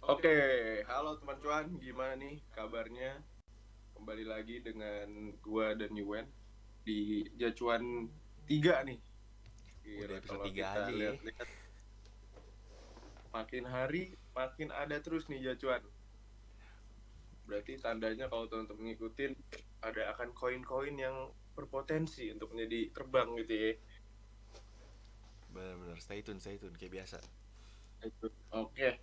Oke, halo teman cuan, gimana nih kabarnya? Kembali lagi dengan gua dan Yuwen di Jacuan 3 nih. Udah Gila, episode kalau 3 kita aja ya. lihat-lihat makin hari makin ada terus nih Jacuan. Berarti tandanya kalau teman-teman ngikutin ada akan koin-koin yang berpotensi untuk menjadi terbang gitu ya. Bener-bener stay tune kayak biasa. Oke,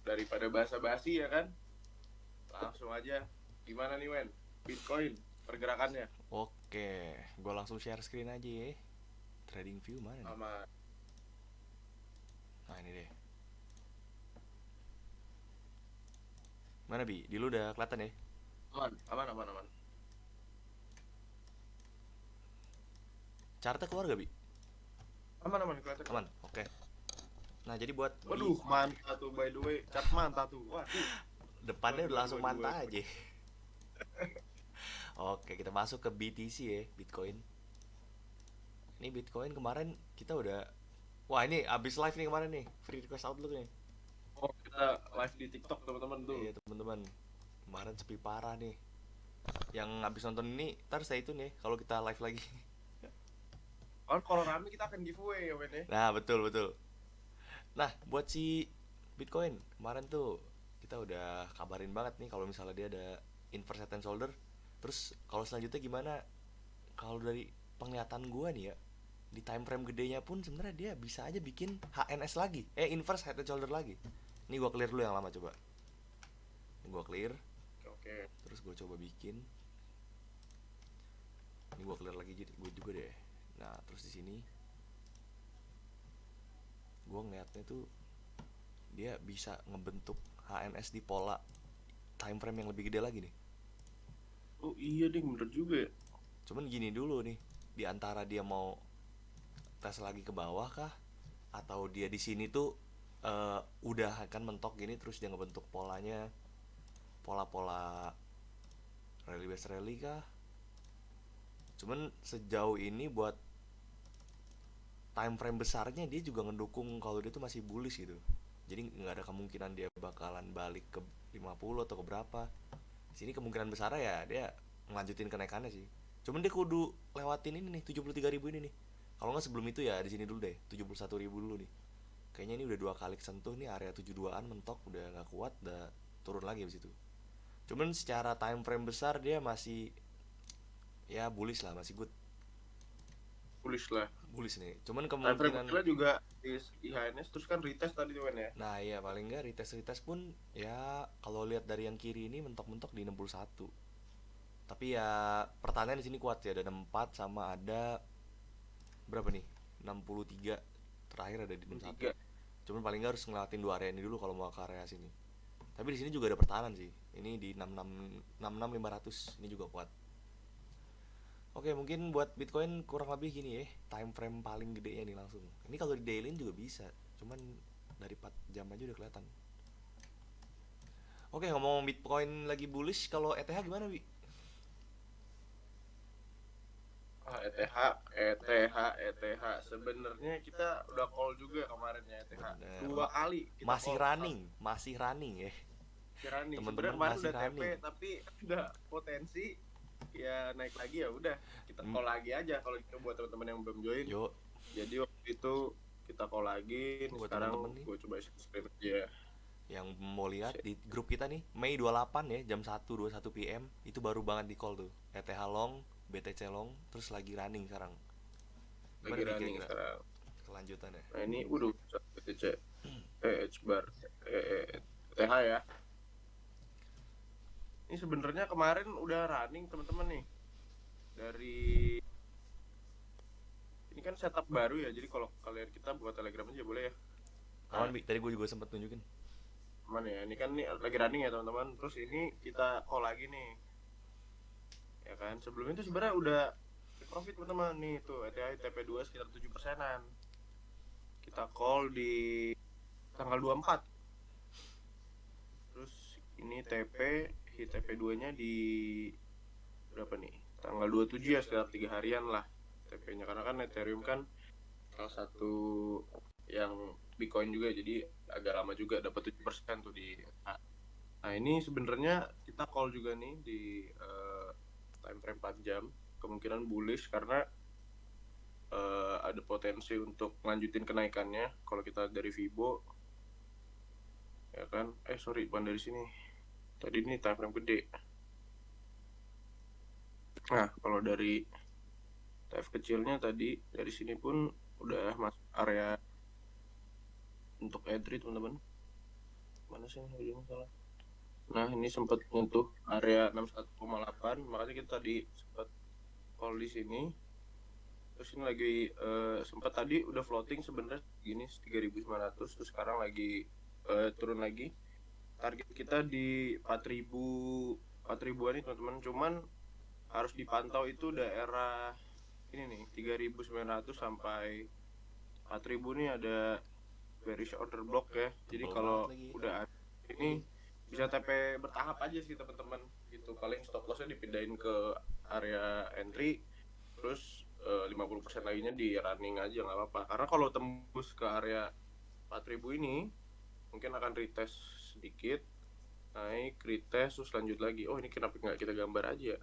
daripada basa-basi ya kan, langsung aja. Gimana nih Wen? Bitcoin pergerakannya Oke, gue langsung share screen aja ya. Trading view mana nih? sama Nah ini deh. Mana Bi? Di lu udah kelihatan ya? aman, aman, aman, aman. Chartnya keluar gak Bi? Aman, aman, kelihatan kok. Aman, oke. Nah jadi buat di Waduh, mantap tuh by the way. Cat mantap tuh. Waduh. depannya udah Waduh, waduh, langsung waduh, mantah waduh. aja. Oke, kita masuk ke BTC ya, Bitcoin. Ini Bitcoin kemarin kita udah. Wah ini abis live nih kemarin nih, free request outlook nih. Oh, kita live di TikTok teman-teman tuh. Iya teman-teman, kemarin sepi parah nih. Yang abis nonton ini, ntar saya itu nih kalau kita live lagi. Kalau rame kita akan giveaway ya, Men ya. Nah betul betul. Nah, buat si Bitcoin kemarin tuh kita udah kabarin banget nih kalau misalnya dia ada inverse head and shoulder. Terus kalau selanjutnya gimana? Kalau dari penglihatan gua nih ya, di time frame gedenya pun sebenarnya dia bisa aja bikin HNS lagi. Inverse head and shoulder lagi. Ini gua clear dulu yang lama coba. Ini gua clear, Oke. terus gua coba bikin. Ini gua clear lagi jadi gua juga deh. Nah, terus di sini gua ngeliatnya tuh dia bisa ngebentuk HNS di pola time frame yang lebih gede lagi nih. Oh iya deh, bener juga ya. Cuman gini dulu nih, di antara dia mau tes lagi ke bawah kah atau dia di sini tuh udah akan mentok gini terus dia ngebentuk polanya, pola-pola rally based rally kah. Cuman sejauh ini buat time frame besarnya dia juga ngedukung kalau dia tuh masih bullish gitu. Jadi nggak ada kemungkinan dia bakalan balik ke 50 atau ke berapa. Sini kemungkinan besar ya dia ngelanjutin kenaikannya sih. Cuman dia kudu lewatin ini nih 73.000 ini nih. Kalau nggak sebelum itu ya di sini dulu deh 71.000 dulu nih. Kayaknya ini udah 2 kali kesentuh nih area 72-an mentok udah nggak kuat udah turun lagi abis itu. Cuman secara time frame besar dia masih ya bullish lah masih good Tulis lah. bullish nih. Cuman Time frame kemungkinan kecilnya juga di IHNS terus kan retest tadi tuh, Men ya. nah iya paling nggak retest pun ya kalau lihat dari yang kiri ini mentok-mentok di 61. Tapi ya pertahanan di sini kuat ya ada 64 sama ada berapa nih 63 terakhir ada di 61. 3. Cuman paling nggak harus ngelewatin dua area ini dulu kalau mau ke area sini. Tapi di sini juga ada pertahanan sih. Ini di 66 500 ini juga kuat. Oke mungkin buat Bitcoin kurang lebih gini ya time frame paling gedenya nih langsung. Ini kalau di daily juga bisa. Cuman dari 4 jam aja udah kelihatan. Oke ngomong Bitcoin lagi bullish kalau ETH gimana Bi? Ah, ETH. Sebenarnya kita udah call juga kemarin ya ETH. Bener 2 kali kita masih call. running masih running ya Si Rani sebenarnya teman-teman kemarin masih udah TP running. tapi udah potensi ya naik lagi, ya udah kita Hmm, call lagi aja kalau itu buat teman-teman yang belum join. Yuk Jadi waktu itu kita call lagi. Nih buat sekarang teman-teman nih gue coba screen aja. yang mau lihat di grup kita nih Mei 28 ya jam 1:21 PM itu baru banget di call tuh ETH long BTC long terus lagi running sekarang. Lagi Gimana Bi running kira-kira sekarang. kelanjutannya? Nah ini udah BTC H bar TH ya. Ini sebenarnya kemarin udah running teman-teman nih. Dari ini kan setup baru ya. Jadi kalau kalian kita buka Telegram aja boleh ya. Aman Nah, Bi tadi gue juga sempet tunjukin. mana ya? Ini kan nih lagi running ya teman-teman. Terus ini kita call lagi nih, ya kan? Sebelum itu sebenarnya udah profit teman-teman nih tuh ETH TP2 sekitar 7%-an. Kita call di tanggal 24. Terus ini TP hit TP2-nya di berapa nih? Tanggal 27 ya, sekitar 3 harian lah TP-nya. Karena kan Ethereum kan salah satu yang Bitcoin juga, jadi agak lama juga dapat 7% tuh di. Nah ini sebenarnya kita call juga nih di time frame 4 jam, kemungkinan bullish karena ada potensi untuk lanjutin kenaikannya kalau kita dari Fibo, ya kan. Sorry, bukan dari sini, tadi ini time frame gede. Nah kalau dari TF kecilnya tadi dari sini pun udah masuk area untuk entry teman-teman. Mana sih yang salah? Nah ini sempat nyentuh area 61,8, makanya kita tadi sempat call di sini. Terus ini lagi sempat tadi udah floating sebenarnya gini 3.900, terus sekarang lagi turun lagi. Target kita di 4.000-an nih teman-teman, cuman harus dipantau itu daerah ini nih 3.900 sampai 4.000 nih ada bearish order block ya. Jadi kalau udah ini bisa TP bertahap aja sih teman-teman gitu. Paling stop lossnya dipindahin ke area entry, terus 50% lainnya di running aja, nggak apa-apa. Karena kalau tembus ke area 4.000 ini mungkin akan retest sedikit, naik, retest, terus lanjut lagi. Oh ini kenapa nggak kita gambar aja?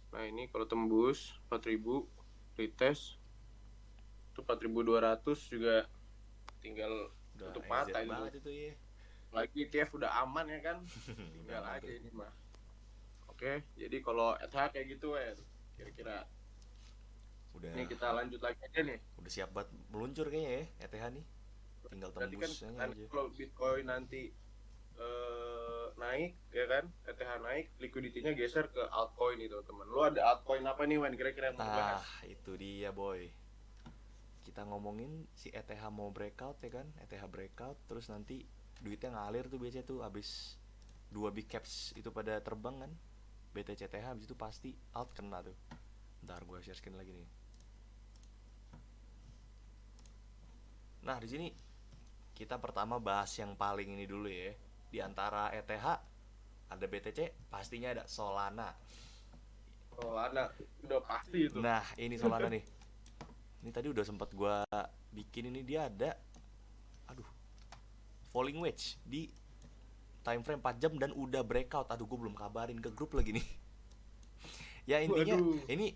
Nah ini kalau tembus 4.000 retest itu 4.200 juga tinggal tutup mata itu ya. Lagi ETF udah aman ya kan, tinggal aja ini mah. Oke, jadi kalau ETH kayak gitu ya kira-kira. Udah. Ini kita lanjut lagi aja nih. Udah siap buat meluncur kayaknya ya ETH nih. Tinggal tembusnya kan, aja. Kalau Bitcoin nanti naik ya kan, ETH naik, liquidity-nya geser ke altcoin itu teman. Lu ada altcoin apa nih Wan kira-kira yang mau bahas? Itu dia boy. Kita ngomongin si ETH mau breakout ya kan, ETH breakout terus nanti duitnya ngalir tuh biasanya tuh abis 2 big caps itu pada terbang kan, BTC ETH abis itu pasti alt kena tuh. Ntar gue share screen lagi nih. Nah di sini kita pertama bahas yang paling ini dulu ya. Di antara ETH ada BTC, pastinya ada Solana. Solana udah pasti itu. Nah ini Solana nih. Ini tadi udah sempat gue bikin, ini dia ada falling wedge di time frame 4 jam dan udah breakout. Aduh gue belum kabarin ke grup lagi nih. Ya intinya ini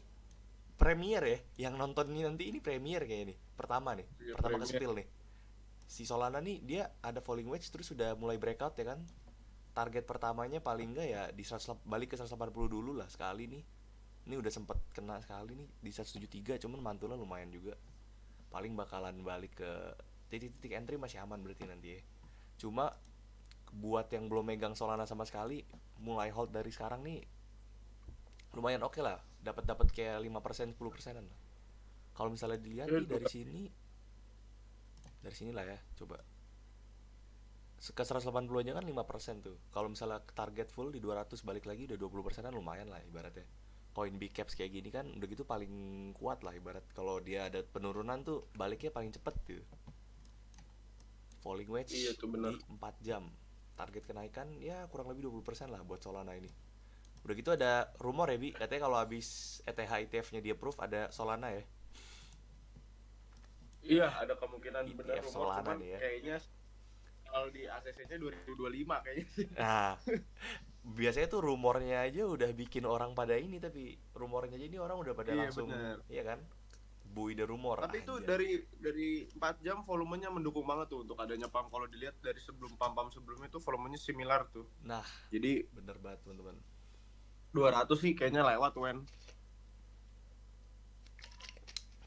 premier ya, yang nonton ini nanti ini premier kayak ini. Pertama nih, ya, pertama ke spill nih. Si Solana nih dia ada falling wedge terus sudah mulai breakout ya kan. Target pertamanya paling enggak ya di 100, balik ke 180 dulu lah sekali nih. Ini udah sempet kena sekali nih di 173, cuman mantulnya lumayan juga. Paling bakalan balik ke titik-titik entry masih aman berarti nanti ya. Cuma buat yang belum megang Solana sama sekali, mulai hold dari sekarang nih lumayan oke lah, dapat kayak 5%, 10%-an lah. Kalau misalnya dilihat nih dari sini lah ya, coba ke 180 aja kan 5% tuh. Kalau misalnya target full di 200 balik lagi udah 20%-an, lumayan lah ibaratnya. Koin big caps kayak gini kan udah gitu paling kuat lah ibarat. Kalau dia ada penurunan tuh baliknya paling cepet tuh. Falling wedge di 4 jam. Target kenaikan ya kurang lebih 20% lah buat Solana ini. Udah gitu ada rumor ya Bi, katanya kalau habis ETH ETF-nya di approve ada Solana ya. Iya, ada kemungkinan ETF benar rumor, Solana cuman nih ya. Kayaknya kalau di ACC-nya 2025 kayaknya sih. Nah, biasanya tuh rumornya aja udah bikin orang pada ini, tapi rumornya aja ini orang udah pada langsung bener. Iya kan? Buy the rumor. Tapi itu dari 4 jam volumenya mendukung banget tuh untuk adanya pump. Kalau dilihat dari sebelum pump sebelumnya tuh volumenya similar tuh. Nah, jadi bener banget teman-teman. 200 sih kayaknya lewat Wen.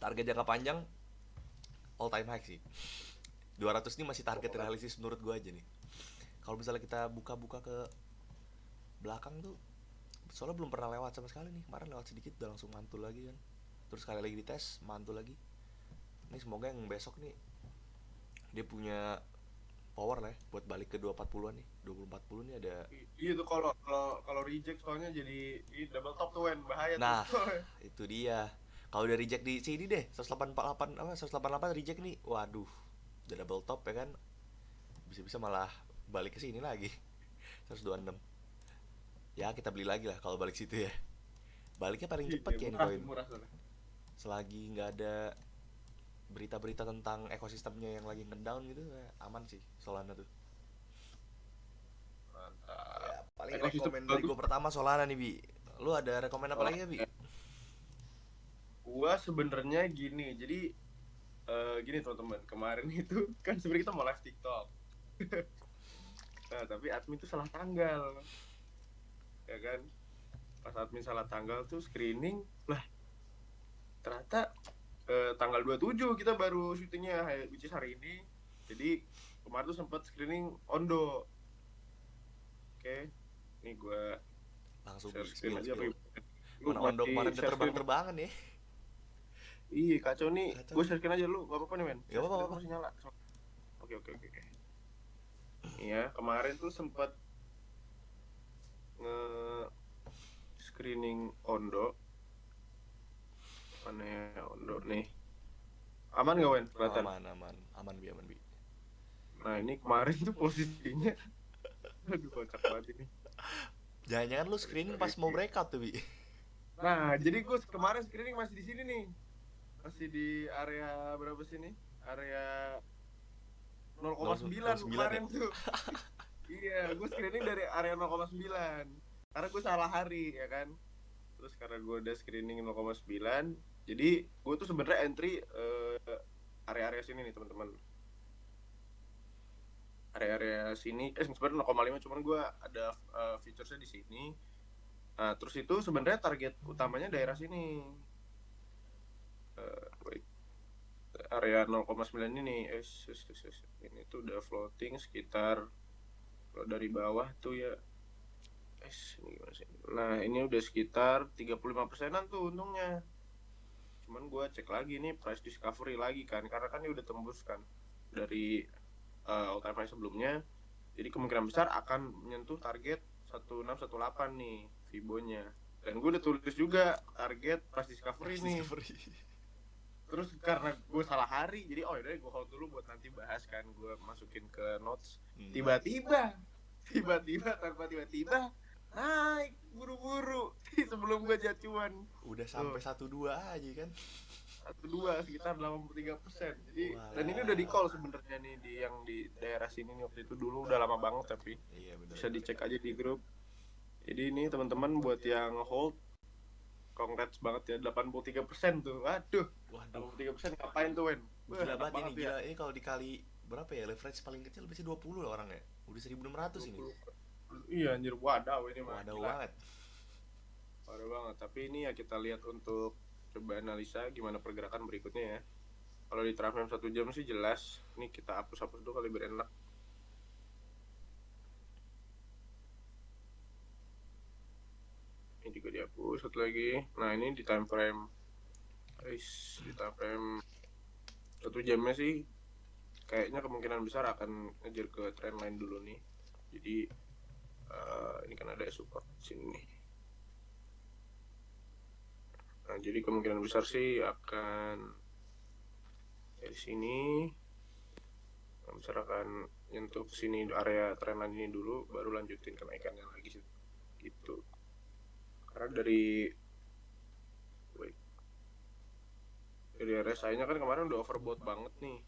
Target jangka panjang all time high sih. 200 ini masih target realistis menurut gue aja nih. Kalau misalnya kita buka-buka ke belakang tuh, soalnya belum pernah lewat sama sekali nih. Kemarin lewat sedikit udah langsung mantul lagi kan. Terus sekali lagi dites, mantul lagi. Ini semoga yang besok nih dia punya power lah ya buat balik ke 240-an nih. 2040 nih ada. Iya tuh kalau reject soalnya jadi double top tuh Wen, bahaya nah, tuh. Nah, itu dia. Kalau udah reject di sini deh, 188 reject nih. Waduh, udah double top ya kan. Bisa-bisa malah balik ke sini lagi. 126. Ya, kita beli lagi lah kalau balik situ ya. Baliknya paling cepet ya ini koin. Selagi nggak ada berita-berita tentang ekosistemnya yang lagi ngedown gitu aman sih Solana tuh. Mantap. Ya paling Ekosistem rekomen dari bagus. gue pertama Solana nih Bi. Lu ada rekomen apa lagi ya Bi? Soalnya gua sebenarnya gini. Jadi gini teman-teman, kemarin itu kan sebenarnya kita mau live TikTok. Nah, tapi admin tuh salah tanggal. Ya kan? Pas admin salah tanggal tuh screening, lah ternyata tanggal 27 kita baru syutingnya, which is hari ini. Jadi kemarin tuh sempat screening Ondo. Oke, ini gue Langsung share Bi, screen spill aja spill. apa lu Mana Ondo masih kemarin udah share screen? terbang-terbangan ya. Iya kacau nih, Kacau gue nih. share screen aja lu, gak apa-apa nih men. Gak Share screen apa-apa. masih nyala. Oke oke oke. Iya, kemarin tuh sempat nge screening Ondo. Mana ya Ondo nih? Aman gak Wen? Oh, Kelihatan. aman Bi, aman Bi. Nah ini kemarin tuh posisinya, aduh kocak banget ini. Jangan-jangan lu screening pas mau breakout tuh Bi. Nah jadi gue kemarin screening masih di sini nih, masih di area berapa sini? Area 0,9 0,9 kemarin ya? tuh. Iya, gue screening dari area 0,9 karena gue salah hari ya kan. Terus karena gue udah screening 0,9, jadi gue tuh sebenarnya entry area-area sini nih teman-teman. Area-area sini sebenarnya 0,5, cuman gue ada featuresnya di sini. Nah, terus itu sebenarnya target utamanya daerah sini. Wait. Area 0,9 ini ini tuh udah floating sekitar, kalau dari bawah tuh ya ini gimana sih? Nah ini udah sekitar 35%an tuh untungnya. Cuman gue cek lagi nih price discovery lagi kan, karena kan ini udah tembus kan dari all time high sebelumnya. Jadi kemungkinan besar akan menyentuh target 1618 nih Fibonya. Dan gue udah tulis juga target price discovery nih. Terus karena gue salah hari, jadi oh yaudah gue hold dulu buat nanti bahas kan, gue masukin ke notes. Tiba-tiba tanpa tiba-tiba naik buru-buru sebelum gue jatuhan. Udah sampai 1-2 aja kan. 1-2 sekitar 83%. Jadi Walah. dan ini udah di call sebenarnya nih di yang di daerah sini nih, waktu itu dulu udah lama banget tapi Iya bener. bisa dicek aja di grup. Jadi ini teman-teman buat yang hold, congrats banget ya, 83% tuh. Waduh. 83% ngapain tuh Wen? Gila banget ini, ya. gila. Ini kalau dikali berapa ya, leverage paling kecil pasti 20 lah orang ya. Udah 1600 ini. Iya anjir, wadaw ini mah. Wadaw banget. Wadaw banget. Tapi ini ya kita lihat untuk coba analisa gimana pergerakan berikutnya ya. Kalau di time frame 1 jam sih jelas. Ini kita hapus-hapus dulu kali biar enak. Ini juga dihapus satu lagi. Nah ini di time frame, di time frame 1 jamnya sih kayaknya kemungkinan besar akan ngejar ke trend line dulu nih. Jadi ini kan ada support sini nih. Nah jadi kemungkinan besar sih akan dari sini, besar akan nyentuh ke sini area trend line ini dulu, baru lanjutin kenaikannya lagi gitu. Karena dari RSI-nya kan kemarin udah overbought banget nih.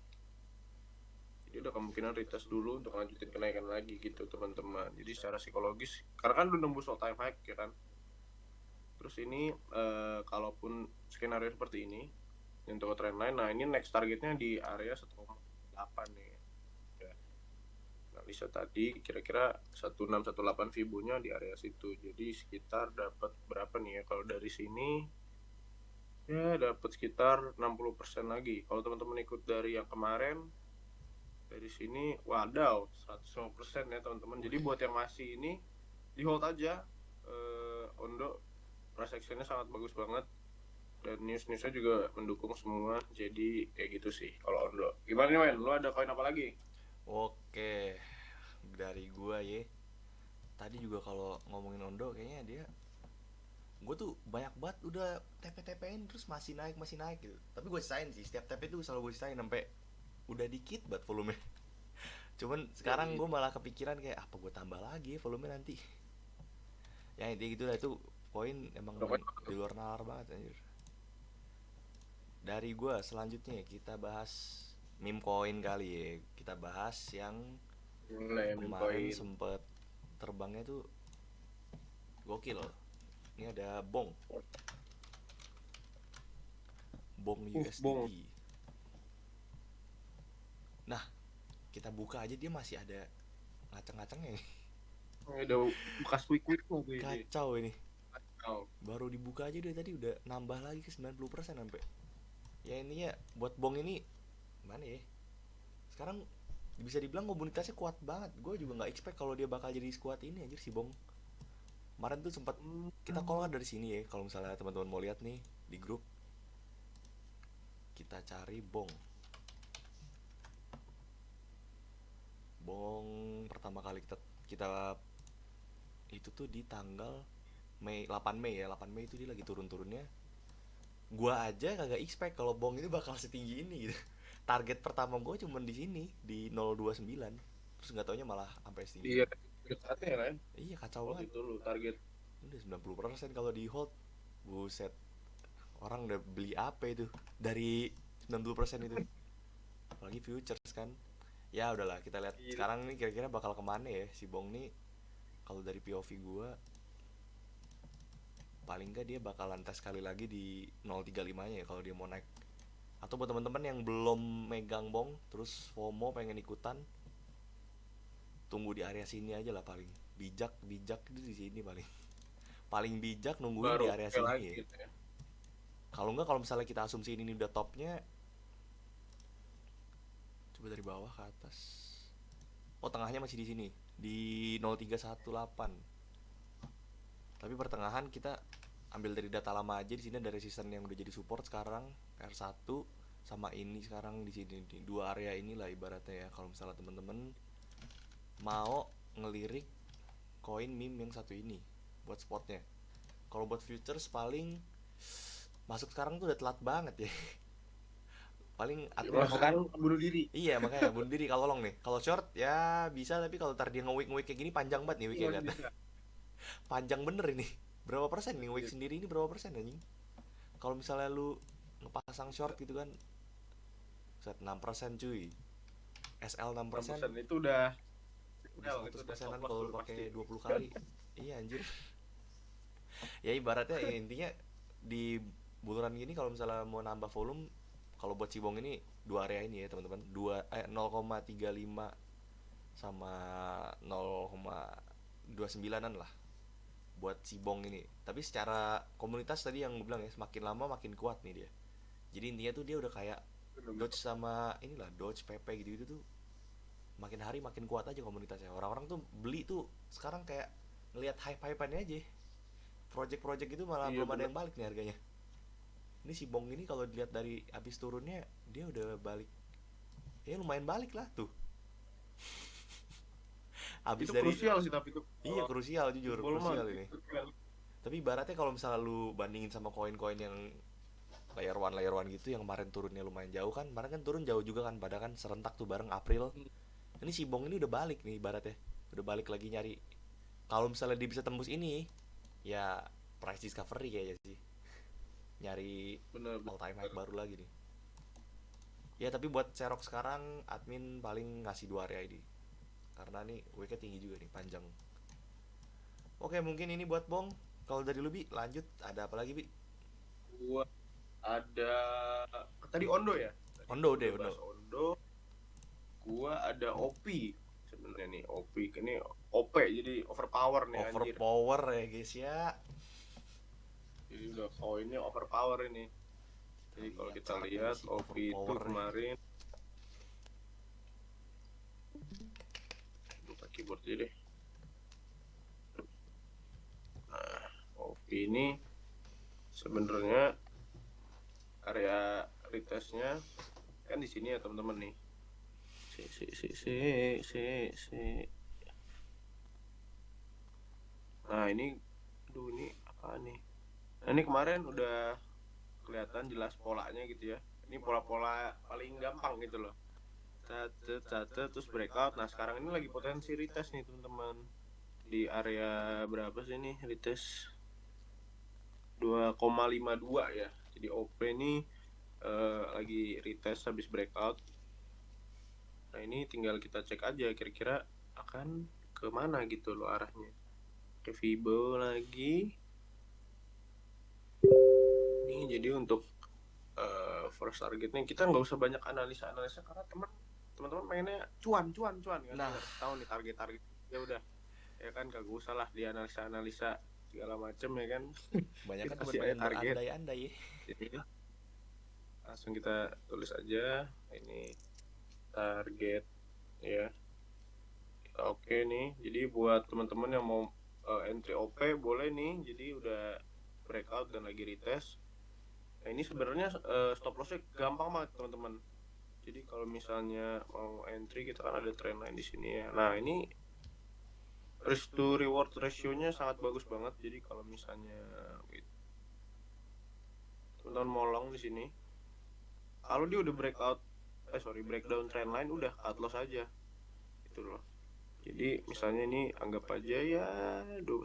Jadi udah kemungkinan retest dulu untuk lanjutin kenaikan lagi gitu teman-teman. Jadi secara psikologis, karena kan udah nembus all time high ya kan. Terus ini kalaupun skenario seperti ini untuk trend line, nah ini next targetnya di area 1,8 nih. Ya. Analisa tadi kira-kira 1618 Fibonya di area situ. Jadi sekitar dapat berapa nih ya kalau dari sini? Ya dapat sekitar 60% lagi. Kalau teman-teman ikut dari yang kemarin, dari sini wadaw 150% ya teman-teman. Jadi buat yang masih ini di hold aja. Ondo price actionnya sangat bagus banget, dan news-newsnya juga mendukung semua. Jadi kayak gitu sih kalau Ondo. Gimana nih Wen? Lu ada koin apa lagi? Oke, dari gua ya. Tadi juga kalau ngomongin Ondo kayaknya dia, gue tuh banyak banget udah TP-TPin terus masih naik gitu. Tapi gue sisain sih, setiap TP tuh selalu gue sisain sampai udah dikit banget volume. Cuman sekarang gue malah kepikiran kayak apa gue tambah lagi ya volume nanti. Ya intinya gitu lah, itu koin emang di luar nalar banget anjir. Dari gua selanjutnya kita bahas meme coin kali ya. Kita bahas yang Mulai meme kemarin coin. sempet terbangnya tuh gokil. Ini ada Bong, Bong Bong. USDT. Nah, kita buka aja dia masih ada ngaceng-ngacengnya nih. Ini udah bekas quick tuh ini. Kacau ini. Oh. Baru dibuka aja dia tadi udah nambah lagi ke 90% sampai. Ya intinya buat Bong ini mana ya? Sekarang bisa dibilang komunitasnya kuat banget. Gue juga nggak expect kalau dia bakal jadi squad ini anjir si Bong. Kemarin tuh sempat kita call kan dari sini ya. Kalau misalnya teman-teman mau lihat nih di grup, kita cari Bong. Bong pertama kali kita itu tuh di tanggal 8 Mei ya. 8 Mei itu dia lagi turun-turunnya. Gua aja kagak expect kalau Bong ini bakal setinggi ini gitu. Target pertama gue cuma di sini di 029. Terus nggak taunya malah sampai setinggi Iya, ini. dekatnya kan. Iya kacau Waktu banget. itu lu target. Udah 90% kalau di hold. Buset. Orang udah beli apa itu dari 90% itu. Apalagi futures kan. Ya udahlah kita lihat Iya. sekarang nih kira-kira bakal kemana ya si Bong nih. Kalau dari POV gua paling nggak dia bakalan tes kali lagi di 035 nya ya kalau dia mau naik. Atau buat teman-teman yang belum megang Bong terus FOMO pengen ikutan, tunggu di area sini aja lah paling bijak itu di sini paling bijak nungguin di Baru area oke sini lagi ya. gitu ya. Kalau nggak, kalau misalnya kita asumsi ini udah topnya, coba dari bawah ke atas. Oh tengahnya masih di sini di 0318. Tapi pertengahan kita ambil dari data lama aja. Di sini ada resisten yang udah jadi support sekarang R1 sama ini sekarang di sini di dua area inilah ibaratnya ya. Kalau misalnya teman-teman mau ngelirik koin meme yang satu ini buat spotnya. Kalau buat futures paling masuk sekarang tuh udah telat banget ya. Paling admin Mas sekarang bunuh diri. iya makanya bunuh diri kalau long nih. Kalau short ya bisa, tapi kalau ntar dia nge-week kayak gini panjang banget nih weeknya Iya, lihat. bisa. Panjang bener ini. Berapa persen nih week Iya. sendiri ini, berapa persen anjing? Kalau misalnya lu ngepasang short gitu kan, set 6% cuy. SL 6%, 6% itu udah udah itu 100 udah stop persenan loss kalau tuh lu pasti. pakai 20 kali. Iya anjir. Ya ibaratnya ya, intinya di buluran gini kalau misalnya mau nambah volume, kalau buat Cibong ini dua area ini ya teman-teman, 0,35 sama 0,29an lah buat Cibong ini. Tapi secara komunitas tadi yang gue bilang ya, semakin lama makin kuat nih dia. Jadi intinya tuh dia udah kayak Dodge sama inilah Dodge PP gitu-gitu tuh, makin hari makin kuat aja komunitasnya. Orang-orang tuh beli tuh sekarang kayak ngelihat hype-hypeannya aja. Project-project itu malah Iya belum ada bener. yang balik nih harganya. Ini si Bong ini kalau dilihat dari abis turunnya dia udah balik. Ya lumayan balik lah tuh. Abis Itu dari krusial sih tapi itu iya kalau krusial, jujur jebol mah krusial ini. gitu kan. Tapi ibaratnya kalau misalnya lu bandingin sama koin-koin yang layer one gitu yang kemarin turunnya lumayan jauh kan. Kemarin kan turun jauh juga kan, pada kan serentak tuh bareng April. Ini si Bong ini udah balik nih ibaratnya. Udah balik lagi nyari. Kalau misalnya dia bisa tembus ini, ya price discovery kayaknya sih. Nyari Bener all time high bener. baru lagi nih. Ya tapi buat Serok sekarang admin paling ngasih dua area ini. Karena nih weeknya tinggi juga nih, panjang. Oke mungkin ini buat Bong. Kalau dari lu Bi, lanjut ada apa lagi Bi? Gua ada tadi Ondo ya. Tadi Ondo gua deh, udah Ondo. bahas Ondo. Gua ada OP sebenarnya nih. OP ini OP jadi overpower nih anjir. Overpower ya guys ya. Jadi udah koinnya overpower ini. Jadi kalau kita lihat si OP itu overpower nih. kemarin buka keyboard aja deh. Nah, OP ini sebenarnya area retestnya kan di sini ya teman-teman nih. Si. Nah ini, aduh ini apa nih? Nah ini kemarin udah kelihatan jelas polanya gitu ya. Ini pola-pola paling gampang gitu loh. Catet terus breakout. Nah sekarang ini lagi potensi retest nih teman-teman. Di area berapa sih nih retest? 2,52 ya. Jadi OP ini lagi retest habis breakout. Nah ini tinggal kita cek aja kira-kira akan kemana gitu loh arahnya. Ke Fibo lagi. Ini jadi untuk first targetnya kita nggak usah banyak analisa karena teman-teman pengennya cuan kan. Nah. Udah tahu nih target ya udah ya kan, kagak usah lah dianalisa segala macem ya kan. Banyak kan Kita cuma kasih aja pengen target. berandai-andai ya. Jadi langsung kita tulis aja ini target ya. Oke nih, jadi buat teman-teman yang mau entry OP boleh nih. Jadi udah breakout dan lagi retest. Nah ini sebenarnya stop lossnya gampang banget teman-teman. Jadi kalau misalnya mau entry kita kan ada trend line di sini ya. Nah ini risk to reward ratio-nya sangat bagus banget. Jadi kalau misalnya teman-teman mau long di sini, kalau dia udah breakdown trend line udah cut loss aja gitu loh. Jadi misalnya ini anggap aja ya 10%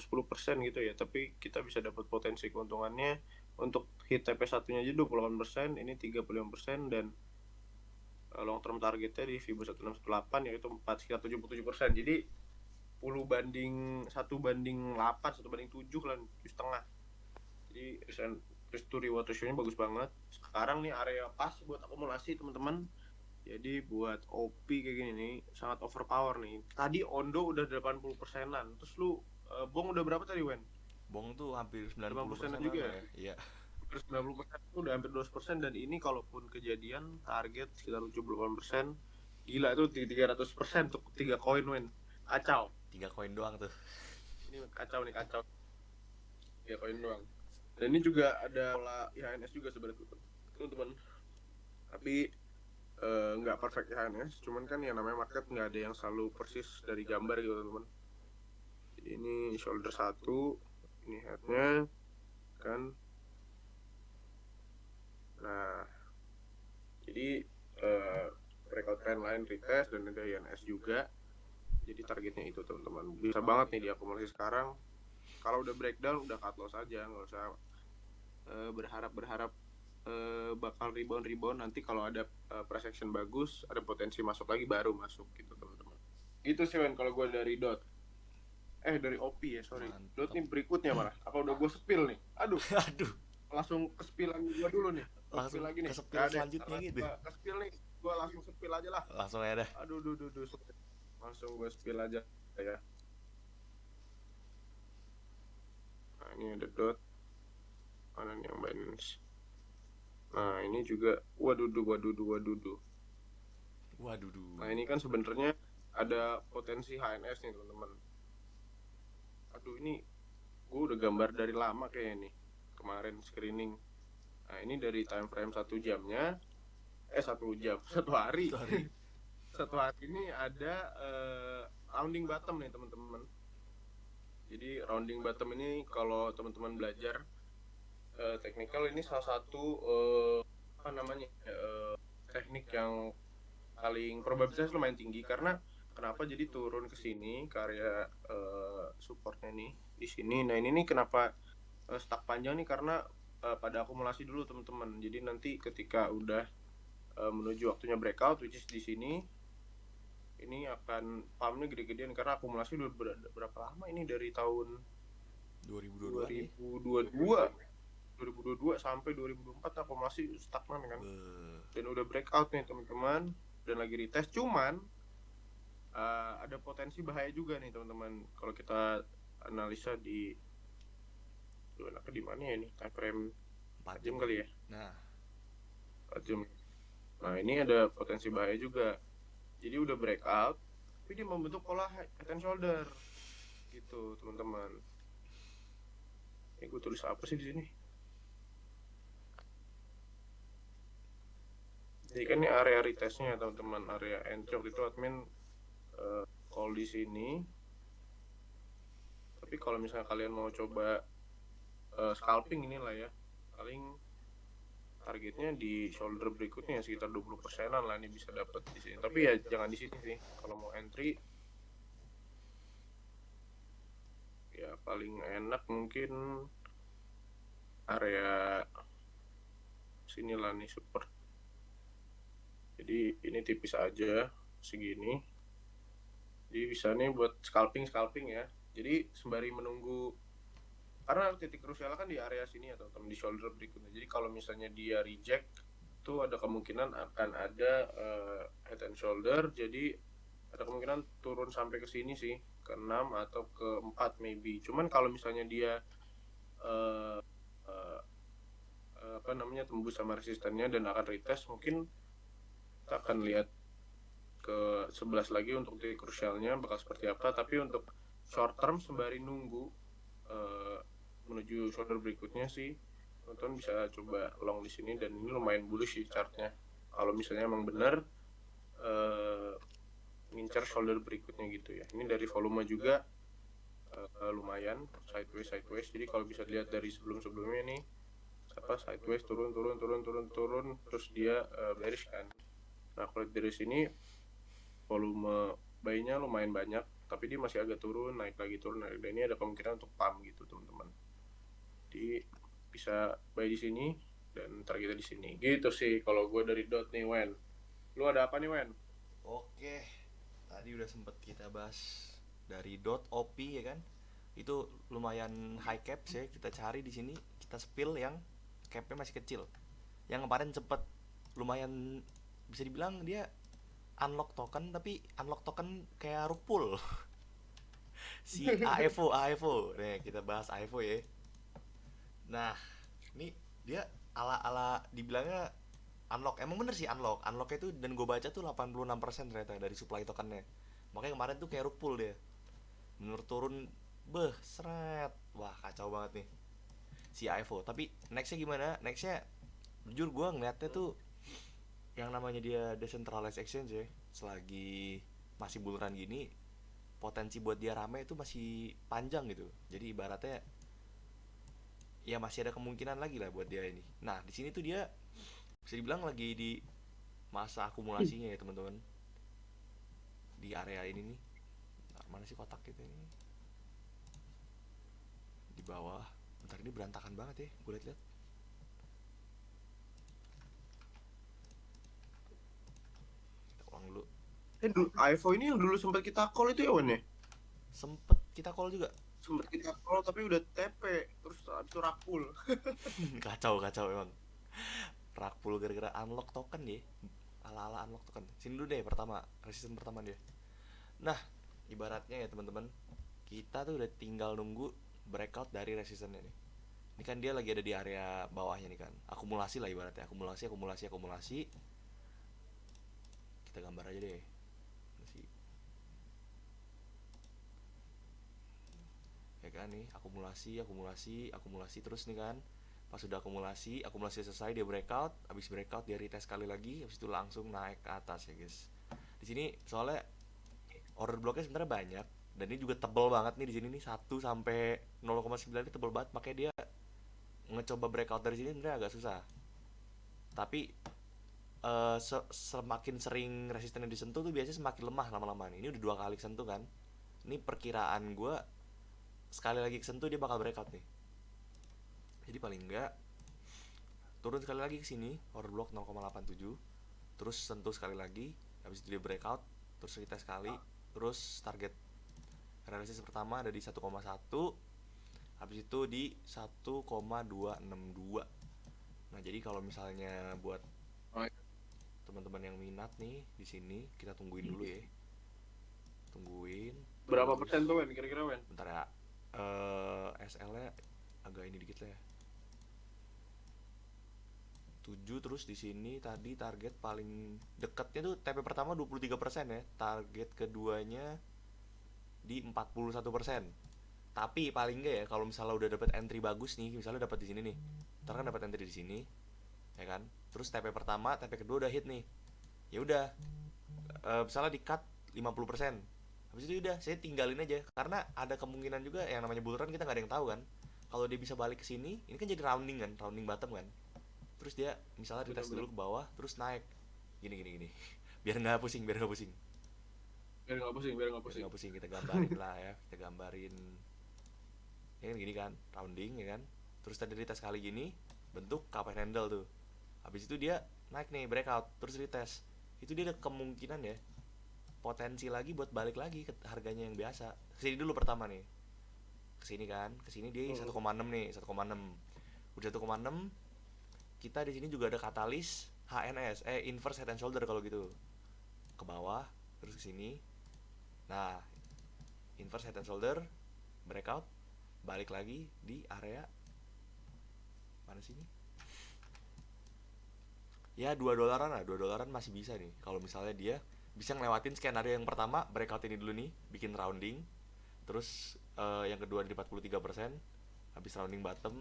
gitu ya, tapi kita bisa dapat potensi keuntungannya untuk hit TP1 nya aja 28%, ini 35%, dan long term targetnya di Fibo 1618 yaitu sekitar 77%. Jadi 1 banding 8, 1 banding 7 lah, 7,5. Jadi risk to reward ratio-nya bagus banget. Sekarang nih area pas buat akumulasi teman-teman. Jadi buat OP kayak gini nih sangat overpower nih. Tadi Ondo udah 80%-an. Terus lu Bong udah berapa tadi, Wen? Bong tuh hampir 90% 80%-an juga ya. Iya. Terus 90% itu udah hampir 200%, dan ini kalaupun kejadian target sekitar 78%. Gila itu 300% untuk 3 koin, Wen. Kacau. 3 koin doang tuh. Ini kacau nih, kacau. 3 koin doang. Dan ini juga ada pola IHNS juga sebenarnya teman-teman. Tapi nggak perfect IHNS, cuman kan yang namanya market nggak ada yang selalu persis dari gambar gitu teman-teman. Jadi ini shoulder 1, ini headnya kan. Nah jadi breakout trend line retest dan ada IHNS juga. Jadi targetnya itu teman-teman, bisa banget nih diakumulasi sekarang. Kalau udah breakdown udah cut loss aja, nggak usah berharap bakal rebound. Nanti kalau ada price action bagus, ada potensi masuk lagi, baru masuk gitu teman-teman. Gitu sih Wen kalau gue dari dari OP ya, sorry. Mantap. Dot nih berikutnya malah. Apa udah gue spill nih? Aduh. Langsung ke spill lagi gue dulu nih. Langsung lagi nih. ke spill selanjutnya gitu. Ke spill nih. Gue langsung spill aja lah. Langsung aja dah. Aduh. Langsung gue spill aja ya. Nah ini ada dot. Mana nih yang Binance? Nah ini juga waduh. Nah ini kan sebenarnya ada potensi HNS nih teman-teman. Aduh ini gue udah gambar dari lama kayaknya nih, kemarin screening. Nah ini dari time frame 1 jamnya, 1 jam, 1 hari. 1 hari ini ada rounding bottom nih teman-teman. Jadi rounding bottom ini kalau teman-teman belajar technical, ini salah satu teknik yang paling probabilitas lumayan tinggi. Karena kenapa jadi turun ke sini ke area supportnya nih di sini. Nah ini nih kenapa stuck panjang nih, karena pada akumulasi dulu teman-teman. Jadi nanti ketika udah menuju waktunya breakout, which is di sini, ini akan pumpnya gede-gedean karena akumulasi udah berapa lama ini, dari tahun 2022 sampai 2024 akumulasi stagnan kan. Dan udah breakout nih teman-teman dan lagi retest. Cuman ada potensi bahaya juga nih teman-teman kalau kita analisa di mana ya nih, time frame 4 jam kali ya. Nah 4 jam. Nah ini ada potensi bahaya juga. Jadi udah breakout tapi dia membentuk pola head and shoulder gitu teman-teman. Ini gue tulis apa sih di sini? Jadi kan ini area retestnya teman-teman, area entry waktu itu admin call di sini. Tapi kalau misalnya kalian mau coba scalping inilah ya, paling targetnya di shoulder berikutnya ya sekitar 20%-an lah ini bisa dapat di sini. Tapi ya jangan di sini sih. Kalau mau entry ya paling enak mungkin area sinilah nih support. Jadi ini tipis aja segini. Jadi bisa nih buat scalping ya. Jadi sembari menunggu, karena titik krusial kan di area sini ya teman-teman, di shoulder berikutnya. Jadi kalau misalnya dia reject, itu ada kemungkinan akan ada head and shoulder. Jadi ada kemungkinan turun sampai ke sini sih, ke 6 atau ke 4 maybe. Cuman kalau misalnya dia uh, uh, tembus sama resistennya dan akan retest, mungkin kita akan lihat ke 11 lagi untuk titik krusialnya bakal seperti apa. Tapi untuk short term sembari nunggu menuju shoulder berikutnya sih, teman-teman bisa coba long di sini, dan ini lumayan bullish sih chartnya. Kalau misalnya emang benar ngincar shoulder berikutnya gitu ya. Ini dari volume juga lumayan sideways. Jadi kalau bisa dilihat dari sebelumnya nih, sideways turun, terus dia bearish kan. Nah kalau dari sini volume buy-nya lumayan banyak, tapi dia masih agak turun, naik lagi turun. Dan ini ada kemungkinan untuk pump gitu teman-teman. Jadi bisa buy di sini dan targetnya di sini. Gitu sih kalau gue dari dot nih, Wen. Lu ada apa nih, Wen? Oke, tadi udah sempet kita bahas dari dot OP ya kan. Itu lumayan high cap sih, kita cari di sini, kita spill yang capnya masih kecil. Yang kemarin cepet lumayan bisa dibilang dia unlock token, tapi unlock token kayak rug pull. Si AEVO. Nih, kita bahas AEVO ya. Nah, ini dia ala-ala dibilangnya unlock. Emang bener sih unlock. Unlocknya tuh, dan gue baca tuh 86% ternyata dari supply tokennya. Makanya kemarin tuh kayak rug pull dia. Bener turun, seret. Wah, kacau banget nih si AEVO. Tapi nextnya gimana? Nextnya jujur gue ngeliatnya tuh yang namanya dia decentralized exchange ya, selagi masih buleran gini, potensi buat dia rame itu masih panjang gitu. Jadi ibaratnya ya masih ada kemungkinan lagi lah buat dia ini. Nah di sini tuh dia bisa dibilang lagi di masa akumulasinya ya teman-teman, di area ini nih. Nah, mana sih kotak kita ini di bawah? Bentar, ini berantakan banget ya, gue liat-liat. Kita ulang dulu. AEVO ini yang dulu sempat kita call itu ya, Wen ya? Sempet kita call juga. Sempet kita call tapi udah TP, terus abis itu rakpul. kacau emang. Rakpul gara-gara unlock token ya, ala-ala unlock token. Sini dulu deh pertama, resisten pertama dia. Nah ibaratnya ya teman-teman, kita tuh udah tinggal nunggu breakout dari resistennya nih. Ini kan dia lagi ada di area bawahnya nih kan, akumulasi lah ibaratnya, akumulasi. Kita gambar aja deh. Ya kan nih, akumulasi terus nih kan. Pas sudah akumulasi selesai, dia breakout, habis breakout dia retest sekali lagi, habis itu langsung naik ke atas ya guys. Di sini soalnya order blocknya sebenarnya banyak, dan ini juga tebel banget nih di sini nih, 1 sampai 0,9 ini tebel banget, makanya dia ngecoba breakout dari sini sebenarnya agak susah. Tapi semakin sering resistennya disentuh tuh biasanya semakin lemah lama-lama nih. Ini udah 2 kali kesentuh kan. Ini perkiraan gue sekali lagi kesentuh dia bakal breakout nih. Jadi paling enggak turun sekali lagi ke sini, order block 0,87, terus sentuh sekali lagi, habis itu dia breakout, terus kita sekali, terus target realistis pertama ada di 1,1, habis itu di 1,262. Nah jadi kalau misalnya buat teman-teman yang minat nih di sini, kita tungguin dulu ya. Berapa persen tuh, Wen, kira-kira, Wen? Bentar ya. SL nya agak ini dikit lah ya, 7. Terus di sini tadi target paling dekatnya tuh TP pertama 23% ya, target keduanya di 41%. Tapi paling enggak ya, kalau misalnya udah dapat entry bagus nih, misalnya dapat di sini nih, ntar kan dapat entry di sini ya kan, terus TP pertama, TP kedua udah hit nih, ya udah misalnya di cut 50%, habis itu udah saya tinggalin aja, karena ada kemungkinan juga yang namanya bull run kita nggak ada yang tahu kan. Kalau dia bisa balik ke sini, ini kan jadi rounding bottom kan, terus dia misalnya retest dulu ke bawah terus naik gini biar nggak pusing kita gambarin lah ya, kita gambarin ya kan, gini kan rounding ya kan, terus tadi retest kali gini bentuk cup and handle tuh, Habis itu dia naik nih breakout terus retest, itu dia ada kemungkinan ya potensi lagi buat balik lagi ke harganya yang biasa. Kesini dulu pertama nih, kesini kan, kesini dia 1,6 nih, 1,6. Udah 1,6, kita di sini juga ada katalis HNS, inverse head and shoulder kalau gitu. Ke bawah, terus ke sini. Nah, inverse head and shoulder, breakout, balik lagi di area mana sini? Ya 2 dolaran lah, 2 dolaran masih bisa nih. Kalau misalnya dia bisa ngelewatin skenario yang pertama, breakout ini dulu nih, bikin rounding. Terus yang kedua di 43%, habis rounding bottom,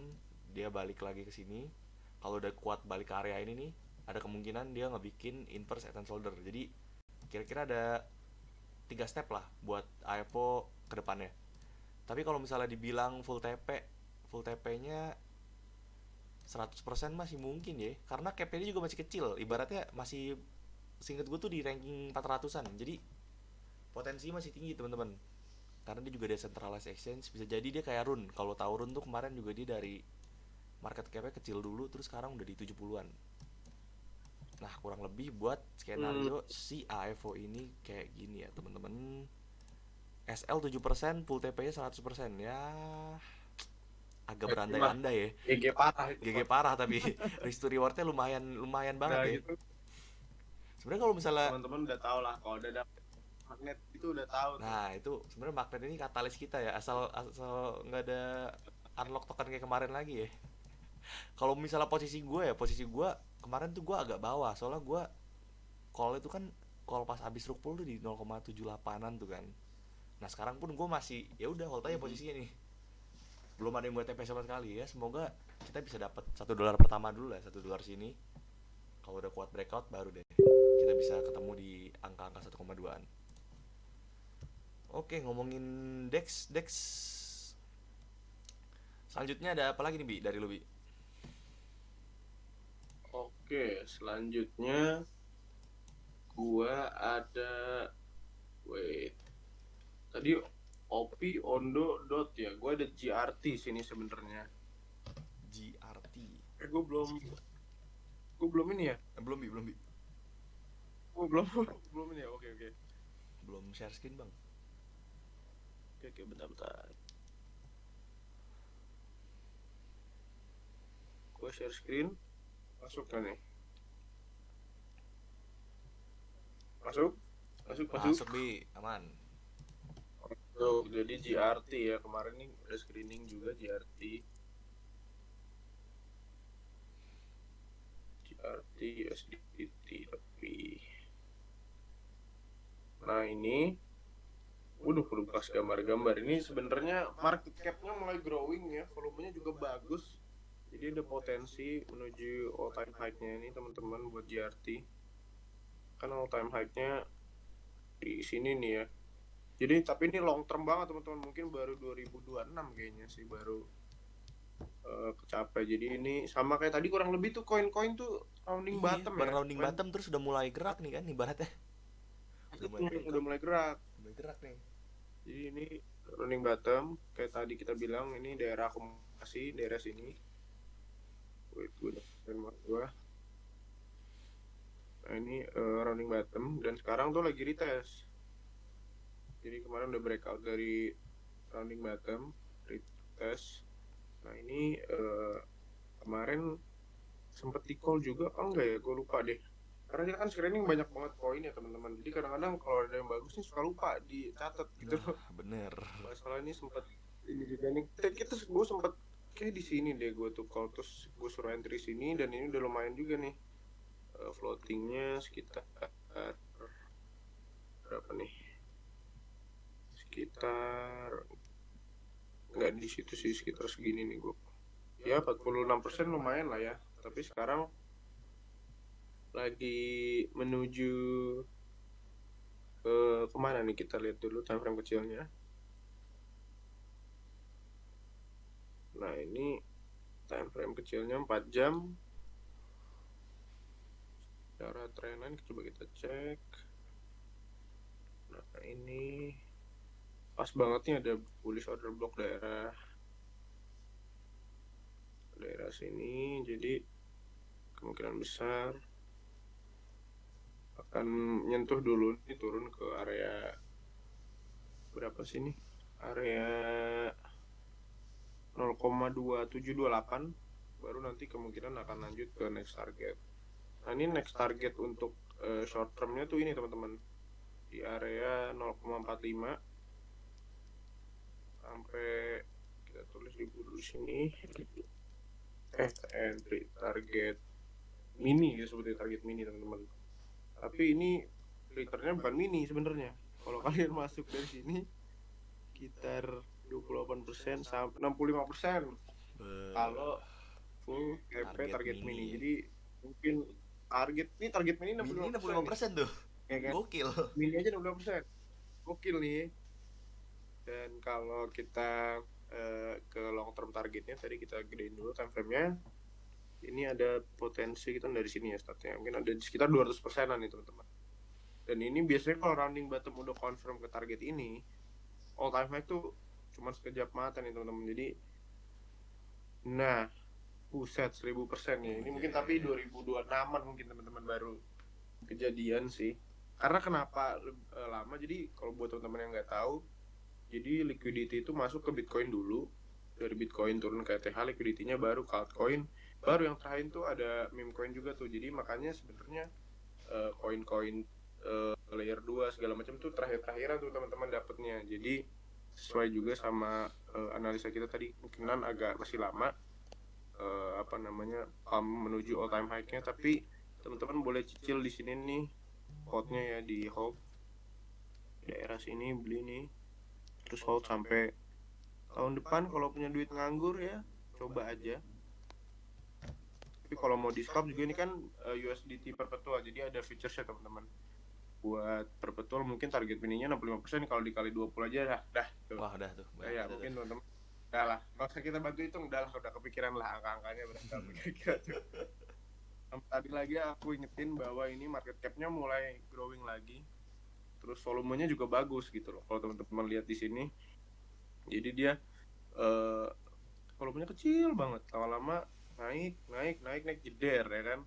dia balik lagi ke sini. Kalau udah kuat balik ke area ini nih, ada kemungkinan dia ngebikin inverse head and shoulder. Jadi kira-kira ada 3 step lah buat AEVO ke depannya. Tapi kalau misalnya dibilang full TP-nya 100% masih mungkin ya, karena cap-nya juga masih kecil, ibaratnya masih, seinget gue tuh di ranking 400-an. Jadi potensi masih tinggi teman-teman, karena dia juga decentralized exchange. Bisa jadi dia kayak Run. Kalau tahu Run tuh kemarin juga dia dari market cap-nya kecil dulu, terus sekarang udah di 70-an. Nah kurang lebih buat skenario si AEVO ini kayak gini ya teman-teman. SL 7%, full TP-nya 100%. Ya agak berandai-andai ya. GG parah itu. GG parah tapi risk to rewardnya lumayan banget Nah, ya. gitu. Sebenarnya kalau misalnya Teman-teman udah tahu lah kalau udah dapet magnet itu udah tahu. nah itu sebenarnya magnet ini katalis kita ya, asal nggak ada unlock token kayak kemarin lagi ya. Kalau misalnya posisi gue kemarin tuh gue agak bawah, soalnya gue call itu kan call pas abis rug pull tuh di 0,78an tuh kan. Nah sekarang pun gue masih ya udah hold aja posisinya nih, belum ada yang buat TP sama sekali ya. Semoga kita bisa dapat $1 pertama dulu lah, $1 sini. Kalau udah kuat breakout baru deh kita bisa ketemu di angka-angka 1,2an. Oke, ngomongin Dex selanjutnya ada apa lagi nih Bi dari lu Bi? Oke, selanjutnya gua ada tadi Opi Ondo dot ya, gua ada GRT sini sebenarnya. GRT. Gue belum ini ya. Belum Bi. Gue belum belum ini ya. Oke. Belum share screen bang. Oke, bentar. Gue share screen. Masuk kan nih? Masuk. Bi, aman. Tuh, jadi GRT ya, kemarin nih udah screening juga GRT USDT tapi. Nah ini, udah kasih gambar-gambar. Ini sebenarnya market cap-nya mulai growing ya, volumenya juga bagus. Jadi ada potensi menuju all time high-nya ini teman-teman buat GRT. Kan all time high-nya di sini nih ya. Jadi tapi ini long term banget teman-teman, mungkin baru 2026 kayaknya sih baru kecapai. Jadi ini sama kayak tadi kurang lebih tuh koin-koin tuh rounding bottom ya. Rounding bottom terus udah mulai gerak nih kan ibaratnya. Udah mulai gerak. Nih. Jadi ini rounding bottom kayak tadi kita bilang, ini daerah akumulasi, daerah sini. Wait, gue nah ini rounding bottom dan sekarang tuh lagi retest. Jadi kemarin udah breakout dari rounding bottom, retest. Nah ini kemarin sempet di call juga, enggak ya, gue lupa deh. Karena kita kan screening banyak banget koin ya teman-teman. Jadi kadang-kadang kalau ada yang bagus nih suka lupa dicatat gitu. Bener. Masalah ini sempet ini juga nih. Kita gue sempet kayak di sini deh gue tuh call, terus gue suruh entry sini dan ini udah lumayan juga nih. Floatingnya sekitar berapa nih? Sekitar nggak di situ sih, sekitar segini nih gue. Ya 46% lumayan lah ya. Tapi sekarang lagi menuju kemana nih, kita lihat dulu time frame kecilnya. Nah ini time frame kecilnya 4 jam. Secara trendline coba kita cek. Nah ini pas banget nih ada bullish order block daerah sini. Jadi kemungkinan besar akan menyentuh dulu nih, turun ke area berapa sih nih, area 0,2728, baru nanti kemungkinan akan lanjut ke next target. Nah ini next target untuk short termnya tuh ini teman-teman, di area 0,45 sampai, kita tulis dulu di sini, entry target mini ya, sebutnya target mini teman-teman. Tapi ini returnnya bukan mini sebenarnya. Kalau kalian masuk dari sini sekitar 28% sampai 65% kalau full TP target mini. Jadi mungkin target mini mini 65% 65% tuh. ya kan? Gokil. Mini aja 65%. Gokil nih. Dan kalau kita ke long term targetnya, tadi kita gedein dulu time frame-nya. Ini ada potensi kita dari sini ya startnya. Mungkin ada di sekitar 200%-an nih teman-teman. Dan ini biasanya kalau rounding bottom udah confirm ke target ini, all time high tuh cuma sekejap mata nih teman-teman. Jadi nah, buset 1000% ya. Ini mungkin tapi 2026-an mungkin teman-teman baru kejadian sih. Karena kenapa lama? Jadi kalau buat teman-teman yang nggak tahu, jadi liquidity itu masuk ke Bitcoin dulu, dari Bitcoin turun ke ETH, liquidity-nya baru ke altcoin, baru yang terakhir tuh ada meme coin juga tuh. Jadi makanya sebenarnya koin-koin layer 2 segala macam tuh terakhir-terakhiran tuh teman-teman dapetnya. Jadi sesuai juga sama analisa kita tadi, mungkinan agak masih lama menuju all time high-nya, tapi teman-teman boleh cicil di sini nih hotnya ya, di hold daerah sini, beli nih, terus hold sampai tahun depan. Kalau punya duit nganggur ya coba aja. Tapi kalau mau di scalp juga, ini kan USDT perpetual, jadi ada features-nya teman-teman. Buat perpetual mungkin target mininya 65%, kalau dikali 20 aja dah tuh. Wah, udah tuh. Ya mungkin teman-teman udah lah, nggak usah kita bantu hitung, udah kepikiran lah angka-angkanya berapa kira-kira tuh. Tadi lagi aku ingetin bahwa ini market cap-nya mulai growing lagi, terus volumenya juga bagus gitu loh. Kalau teman-teman lihat di sini, jadi dia volumenya kecil banget, lama-lama naik jeder ya kan.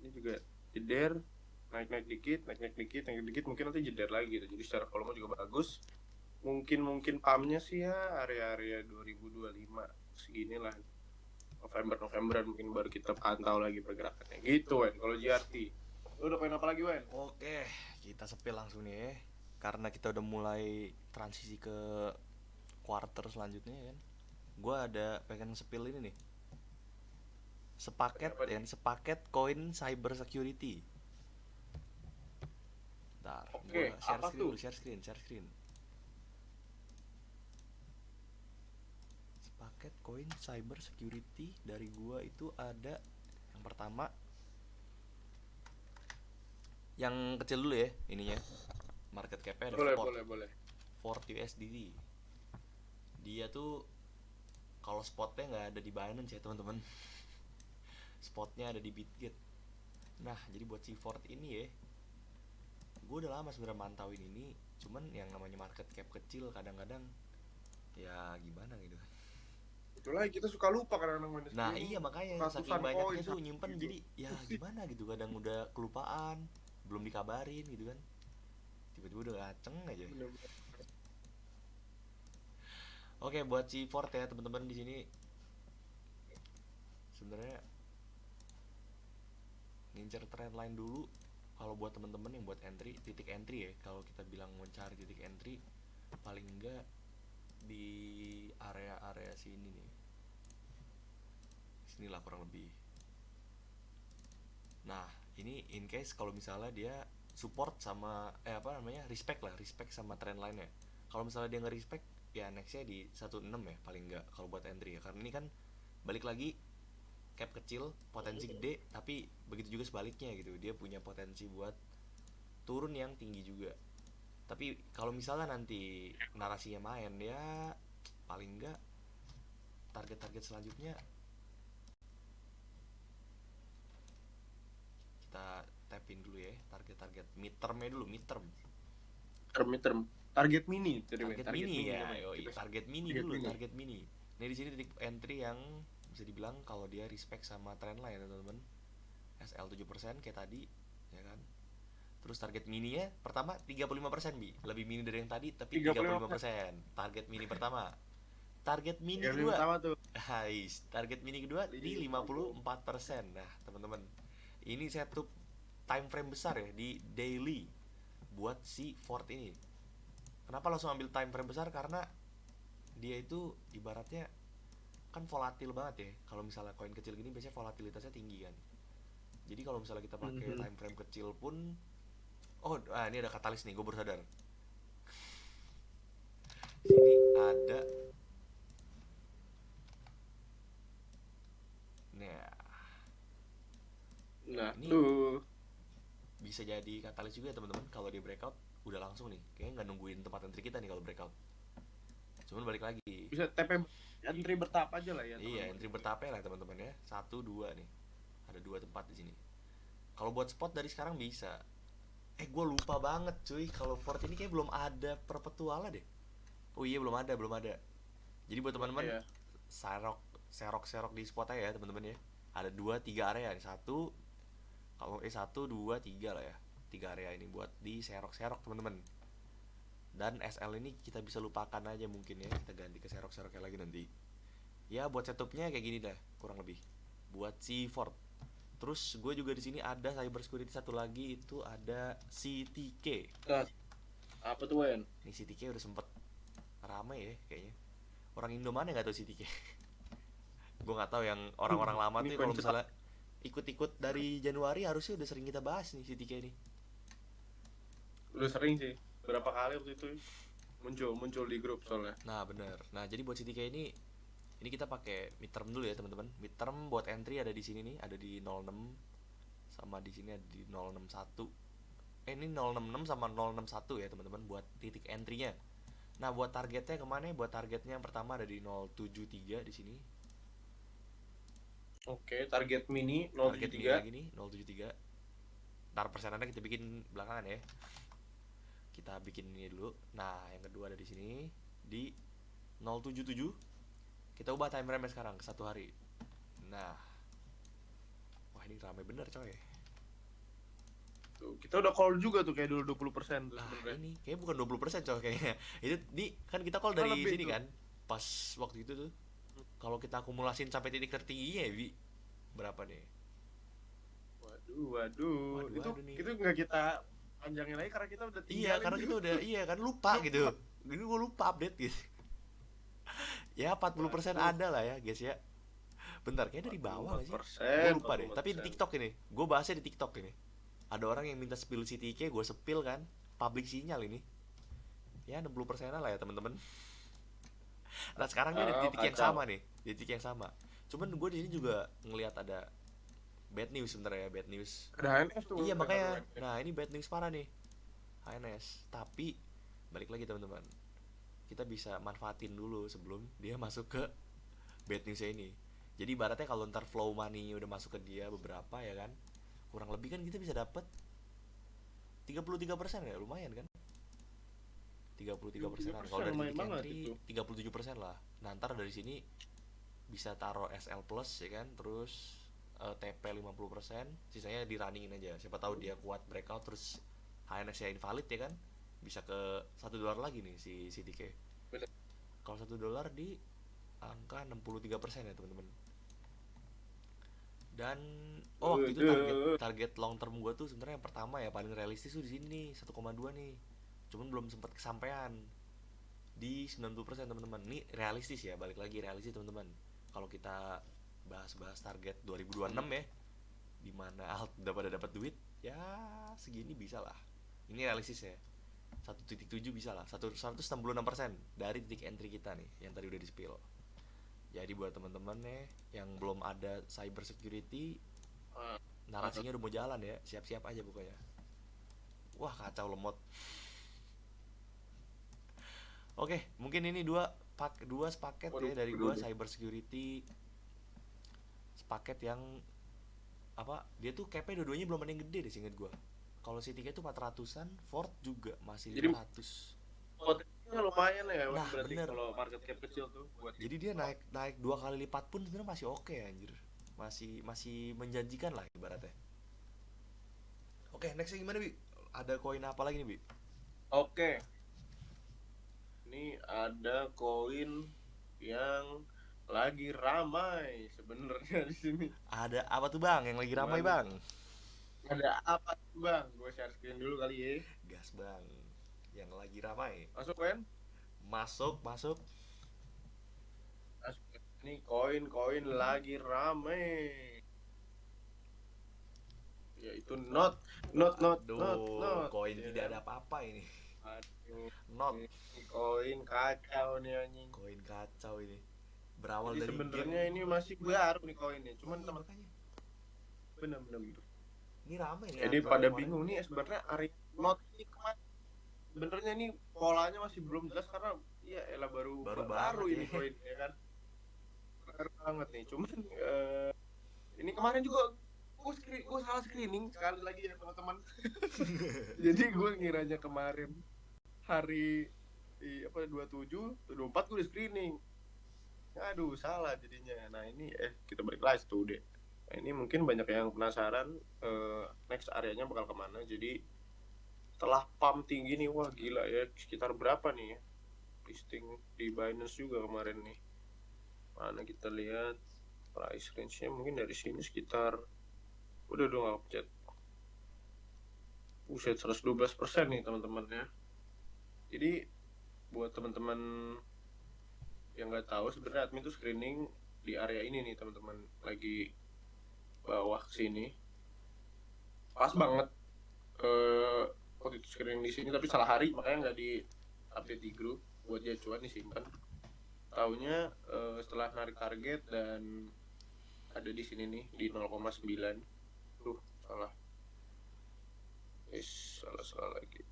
Ini juga jeder, naik dikit, mungkin nanti jeder lagi gitu. Jadi secara volume juga bagus. Mungkin pump-nya sih ya area-area 2025 seginilah, Novemberan mungkin baru kita pantau lagi pergerakannya gitu. Wen, kalau GRT lu udah koin apa lagi, Wen? Oke, kita sepil langsung nih ya. Karena kita udah mulai transisi ke quarter selanjutnya kan. Gua ada pengen sepil ini nih. Sepaket koin cyber security. Bentar, Oke, gua share apa screen tuh? dulu, share screen. Sepaket koin cyber security dari gua itu ada yang pertama, yang kecil dulu ya ininya. Market cap-nya ada Boleh. Fort USDT. Dia tuh kalau spotnya nggak ada di Binance ya teman-teman. Spotnya ada di Bitget. Nah, jadi buat si Fort ini ya, gue udah lama sebenarnya mantauin ini. Cuman yang namanya market cap kecil kadang-kadang ya gimana gitu. Itulah kita suka lupa kadang-kadang. Nah iya, makanya saking banyaknya tuh nyimpen gitu. Jadi ya gimana gitu, kadang udah kelupaan, belum dikabarin gitu kan, tiba-tiba udah ngaceng aja. Bener-bener. Oke, buat si Fort ya teman-teman, di sini sebenarnya ngincer trendline dulu. Kalau buat teman-teman yang buat titik entry ya, kalau kita bilang mencari titik entry, paling enggak di area-area sini nih, sinilah kurang lebih. Nah ini in case kalau misalnya dia support sama respect sama trendline nya. Kalau misalnya dia nggak respect, ya nextnya di 16 ya paling enggak kalau buat entry ya. Karena ini kan balik lagi, cap kecil potensi gede, tapi begitu juga sebaliknya gitu, dia punya potensi buat turun yang tinggi juga. Tapi kalau misalnya nanti narasinya main, ya paling enggak target-target selanjutnya kita tapin dulu ya. Target midtermnya dulu, midterm target mini mini ya, target mini dulu. mini. Target mini. Nah di sini titik entry yang bisa dibilang kalau dia respect sama trendline ya teman-teman. SL 7% kayak tadi, ya kan. Terus target mininya pertama 35%, Bi. Lebih mini dari yang tadi tapi 35%. 35%. Target mini pertama. Target mini Yang kedua. pertama tuh Target mini kedua di 50. 54%. Nah, teman-teman. Ini saya tuh time frame besar ya di daily buat si Ford ini. Kenapa langsung ambil time frame besar? Karena dia itu ibaratnya kan volatil banget ya. Kalau misalnya koin kecil gini biasanya volatilitasnya tinggi kan. Jadi kalau misalnya kita pakai time frame kecil pun, oh, ini ada katalis nih, gue baru sadar. Sini ada, Nah ini tuh bisa jadi katalis juga ya teman-teman. Kalau di breakout udah langsung nih, kayaknya nggak nungguin tempat entry kita nih kalau breakout. Cuman balik lagi, bisa TP entry bertahap aja lah ya iya teman-teman. entry bertahap lah teman-teman ya. 1, 2 nih, ada 2 tempat di sini. Kalau buat spot dari sekarang bisa. Gue lupa banget cuy, kalau Ford ini kayak belum ada perpetualan deh. Oh iya, belum ada. Jadi buat teman-teman, Iya. serok di spot aja ya teman-teman ya. Ada 2, 3 area nih. Kalau 1, 2, 3 lah ya. 3 area ini buat di serok teman-teman. Dan SL ini kita bisa lupakan aja mungkin ya. Kita ganti ke seroknya lagi nanti. Ya buat setupnya kayak gini dah kurang lebih. Buat si Ford. Terus gue juga di sini ada cyber security satu lagi, itu ada CTK. Nah, apa tuh Wen? Nih CTK udah sempet rame ya kayaknya. Orang Indo mana nggak tahu CTK? Gue nggak tahu yang orang-orang lama Ini tuh kalau koin misalnya ikut-ikut dari Januari harusnya udah sering kita bahas nih CTK ini. udah sering sih. Berapa kali waktu itu muncul di grup soalnya. Nah bener. Nah jadi buat CTK ini kita pakai midterm dulu ya teman-teman. Midterm buat entry ada di sini nih, ada di 06 sama di sini ada di 061. Ini 066 sama 061 ya teman-teman buat titik entry-nya. Nah buat targetnya kemana? Buat targetnya yang pertama ada di 073 di sini. Oke, target mini Target tinggi 073. lagi nih 073. Ntar persenannya kita bikin belakangan ya. Kita bikin ini dulu. Nah yang kedua ada di sini di 077. Kita ubah time frame sekarang ke 1 hari. Nah, wah ini rame bener coy. Tuh, kita udah call juga tuh kayak dulu 20% tuh Nah sebenarnya. ini kayak bukan 20% coy kayaknya. Itu kan kita call dari lebih sini tuh. kan. Pas waktu itu tuh. Kalau kita akumulasin sampai titik tertingginya ya, Bi, berapa nih? Waduh. Itu Waduh nih. itu nggak kita panjangin lagi karena kita udah Iya, tinggalin karena kita tuh. udah kan lupa gitu. Ini gue lupa update gitu. Ya 40% Waduh. ada lah ya, guys ya. Bentar, kayaknya dari bawah gak sih? 44%, Gue lupa deh. Tapi di 44%. TikTok ini, gue bahasnya di TikTok ini. Ada orang yang minta spill CTK, gue spill kan. Public sinyal ini. Ya 60%-an lah ya teman-teman. Nah sekarang dia di titik yang Kacau. sama nih, di titik yang sama. Cuman gue di sini juga ngelihat ada bad news sebenarnya ya, bad news. Ada HNS tuh. Iya Ada makanya, HNS. nah ini bad news parah nih, HNS. Tapi balik lagi teman-teman, kita bisa manfaatin dulu sebelum dia masuk ke bad newsnya ini. Jadi ibaratnya kalau ntar flow money udah masuk ke dia beberapa ya kan, kurang lebih kan kita bisa dapat 33% ya, lumayan kan? 33%an. Kalau dari lumayan titik banget entry itu. 37% lah. Nah ntar dari sini bisa taruh SL plus ya kan, terus TP 50%, sisanya di runningin aja. Siapa tahu dia kuat breakout terus HNS nya invalid ya kan, bisa ke $1 lagi nih si CTK. Bener. Kalau $1 di angka 63% ya teman-teman. Dan waktu itu target long term gue tuh sebenarnya yang pertama ya paling realistis tuh di sini 1,2 nih. Cuman belum sempat kesampaian di 90% teman-teman. Ini realistis ya, balik lagi realistis teman-teman. Kalau kita bahas-bahas target 2026 ya, dimana alt udah pada dapat duit, ya segini bisa lah. Ini realistis ya. 1.7 bisa lah, 166% dari titik entry kita nih yang tadi udah di spill. Jadi buat teman-teman nih yang belum ada cyber security, narasinya udah mau jalan ya, siap-siap aja pokoknya. Wah kacau lemot. Oke, mungkin ini dua sepaket ya dari gua, cyber security sepaket yang apa, dia tuh CP dua-duanya belum ada yang gede deh seinget gua. Kalau C3 itu 400-an, Ford juga masih 500. Potensinya lumayan ya, Nah, berarti bener. kalau market cap kecil tuh buat Jadi dia naik 2 kali lipat pun sebenarnya masih oke anjir. Masih menjanjikan lah ibaratnya. Oke, nextnya gimana Bi? Ada koin apa lagi nih Bi? Oke, ini ada koin yang lagi ramai sebenarnya di sini. Ada apa tuh Bang yang lagi ramai Cuman Bang? ada apa tuh bang? Gue share screen dulu kali ya. Gas Bang, yang lagi ramai. Masuk kan? Masuk, masuk. Masuk. Ini koin-koin lagi ramai. Yaitu Aduh, not. koin Ya tidak kan? ada apa-apa ini. Aduh, Not. ini koin kacau nih anjing. Koin kacau ini. Berawal Jadi dari sebenarnya game. ini masih baru nih koinnya. Cuman Iya, teman makanya. bener-bener. Ini ramai nih Jadi antara pada kemarin. bingung nih sebenarnya Ari Not ini kemana? Sebenarnya ini polanya masih belum jelas karena ya elah Baru baru banget ini ya. koin ya kan. Baru banget nih. Cuman ini kemarin juga gue salah screening sekali lagi ya teman-teman. Jadi gue ngiranya kemarin hari apa 27, 24 gue udah screening. Aduh, salah jadinya. Nah, ini kita balik lagi tuh deh. Nah, ini mungkin banyak yang penasaran next areanya bakal kemana. Jadi setelah pump tinggi nih, wah gila ya, sekitar berapa nih ya listing di Binance juga kemarin nih. Mana kita lihat price range-nya mungkin dari sini sekitar udah dong update. Buset 112% nih teman-teman ya. Jadi buat teman-teman yang nggak tahu sebenarnya admin tuh screening di area ini nih teman-teman, lagi bawah sini pas banget waktu itu screening di sini tapi salah hari makanya nggak di update di grup buat dia cuan disimpan. Taunya setelah narik target dan ada di sini nih di 0,9. Tuh salah, salah lagi.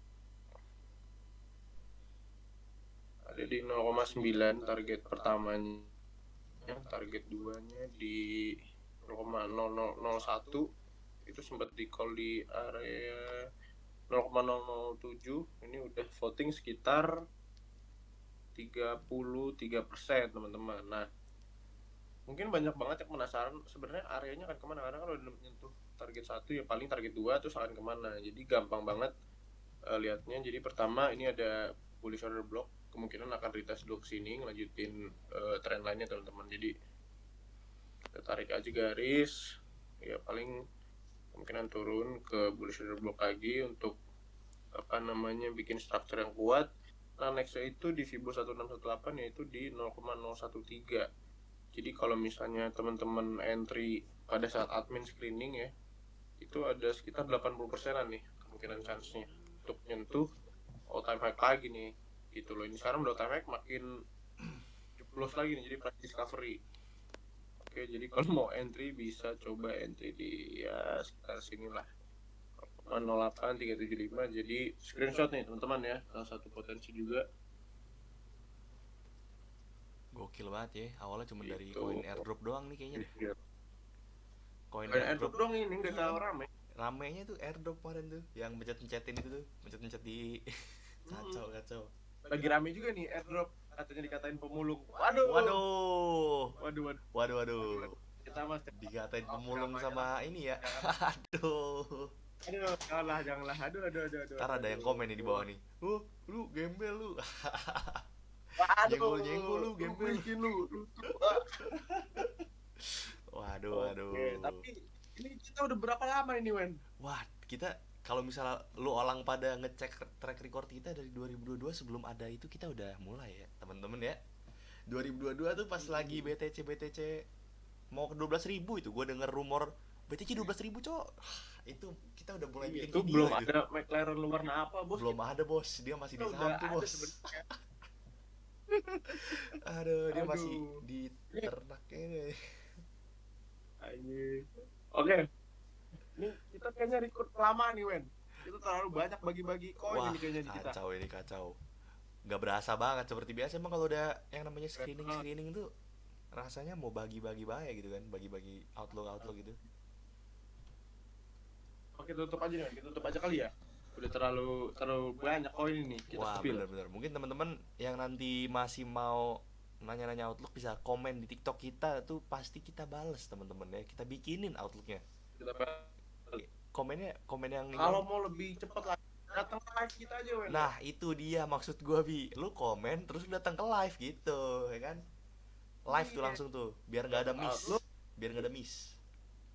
Ada di 0,9 target pertamanya, target 2-nya di 0,0001 itu sempat di call di area 0,007. Ini udah voting sekitar 33% teman-teman. Nah, mungkin banyak banget yang penasaran sebenarnya areanya akan kemana, karena kalau udah menyentuh target 1 ya paling target 2 terus akan kemana. Jadi gampang banget lihatnya. Jadi pertama ini ada bullish order block, kemungkinan akan retest dulu ke sini ngelanjutin trend lainnya teman-teman. Jadi kita tarik aja garis ya, paling kemungkinan turun ke bullish order block lagi untuk apa namanya bikin structure yang kuat. Nah, nextnya itu di Fibo 1618 yaitu di 0,013. Jadi kalau misalnya teman-teman entry pada saat admin screening ya, itu ada sekitar 80%-an nih kemungkinan chance-nya untuk nyentuh all time high lagi nih gitu loh. Ini sekarang udah all time high makin jeblos lagi nih, jadi price discovery. Oke, jadi kalau mau entry bisa coba entry di ya sekitar sinilah 08375. Jadi screenshot nih teman-teman ya, salah satu potensi juga. Gokil banget ya. Awalnya cuma dari Gitu. koin airdrop doang nih kayaknya deh. Koin Airdrop airdrop dong ini nggak terlalu rame. ramenya tuh airdrop kemarin tuh, yang mencet-mencetin itu tuh, mencet-mencet di kacau kacau. Lagi rame juga nih airdrop, katanya dikatain pemulung. Waduh. Waduh, waduh. Kita mas Dikatain pemulung sama ini ya. Aduh. Aduh, janganlah. Aduh. Ntar ada yang komen nih di bawah nih. Lu gembel lu. Waduh. Nyenggol lu, gembel. Bikin lu. Waduh. Oke, tapi ini kita udah berapa lama ini, Wen? Wah, kita kalau misalnya lu orang pada ngecek track record kita dari 2022 sebelum ada itu kita udah mulai ya, teman-teman ya. 2022 tuh pas lagi BTC mau ke 12.000 itu gue denger rumor BTC 12.000 cok. Itu kita udah mulai bikin Itu video belum itu. ada McLaren lu warna apa, Bos? Belum ada bos, dia masih di Kita saham udah tuh ada bos. sebenarnya. Aduh, dia Aduh. masih di ternaknya nih. Anjir. Oke. Ini kita kayaknya record lama nih, Wen. Kita terlalu banyak bagi-bagi koin Wah, ini kayaknya di kita. kacau. Gak berasa banget seperti biasa. Emang kalau udah yang namanya screening tuh rasanya mau bagi-bagi bahaya gitu kan, bagi-bagi outlook gitu. Oke, tutup aja nih, kita tutup aja kali ya. Udah terlalu banyak koin ini kita Wah, spill. bener-bener. Mungkin teman-teman yang nanti masih mau nanya-nanya outlook bisa komen di TikTok kita tuh, pasti kita bales teman-teman ya. Kita bikinin outlooknya. Kita komen yang ini. Kalau mau lebih cepet lagi, datang ke live kita aja Wen. Nah, itu dia maksud gua, Bi. Lu komen terus lu datang ke live gitu, ya kan? Live tuh Iya. langsung tuh, biar nggak ada Dapat miss. outlook, Biar nggak ada miss.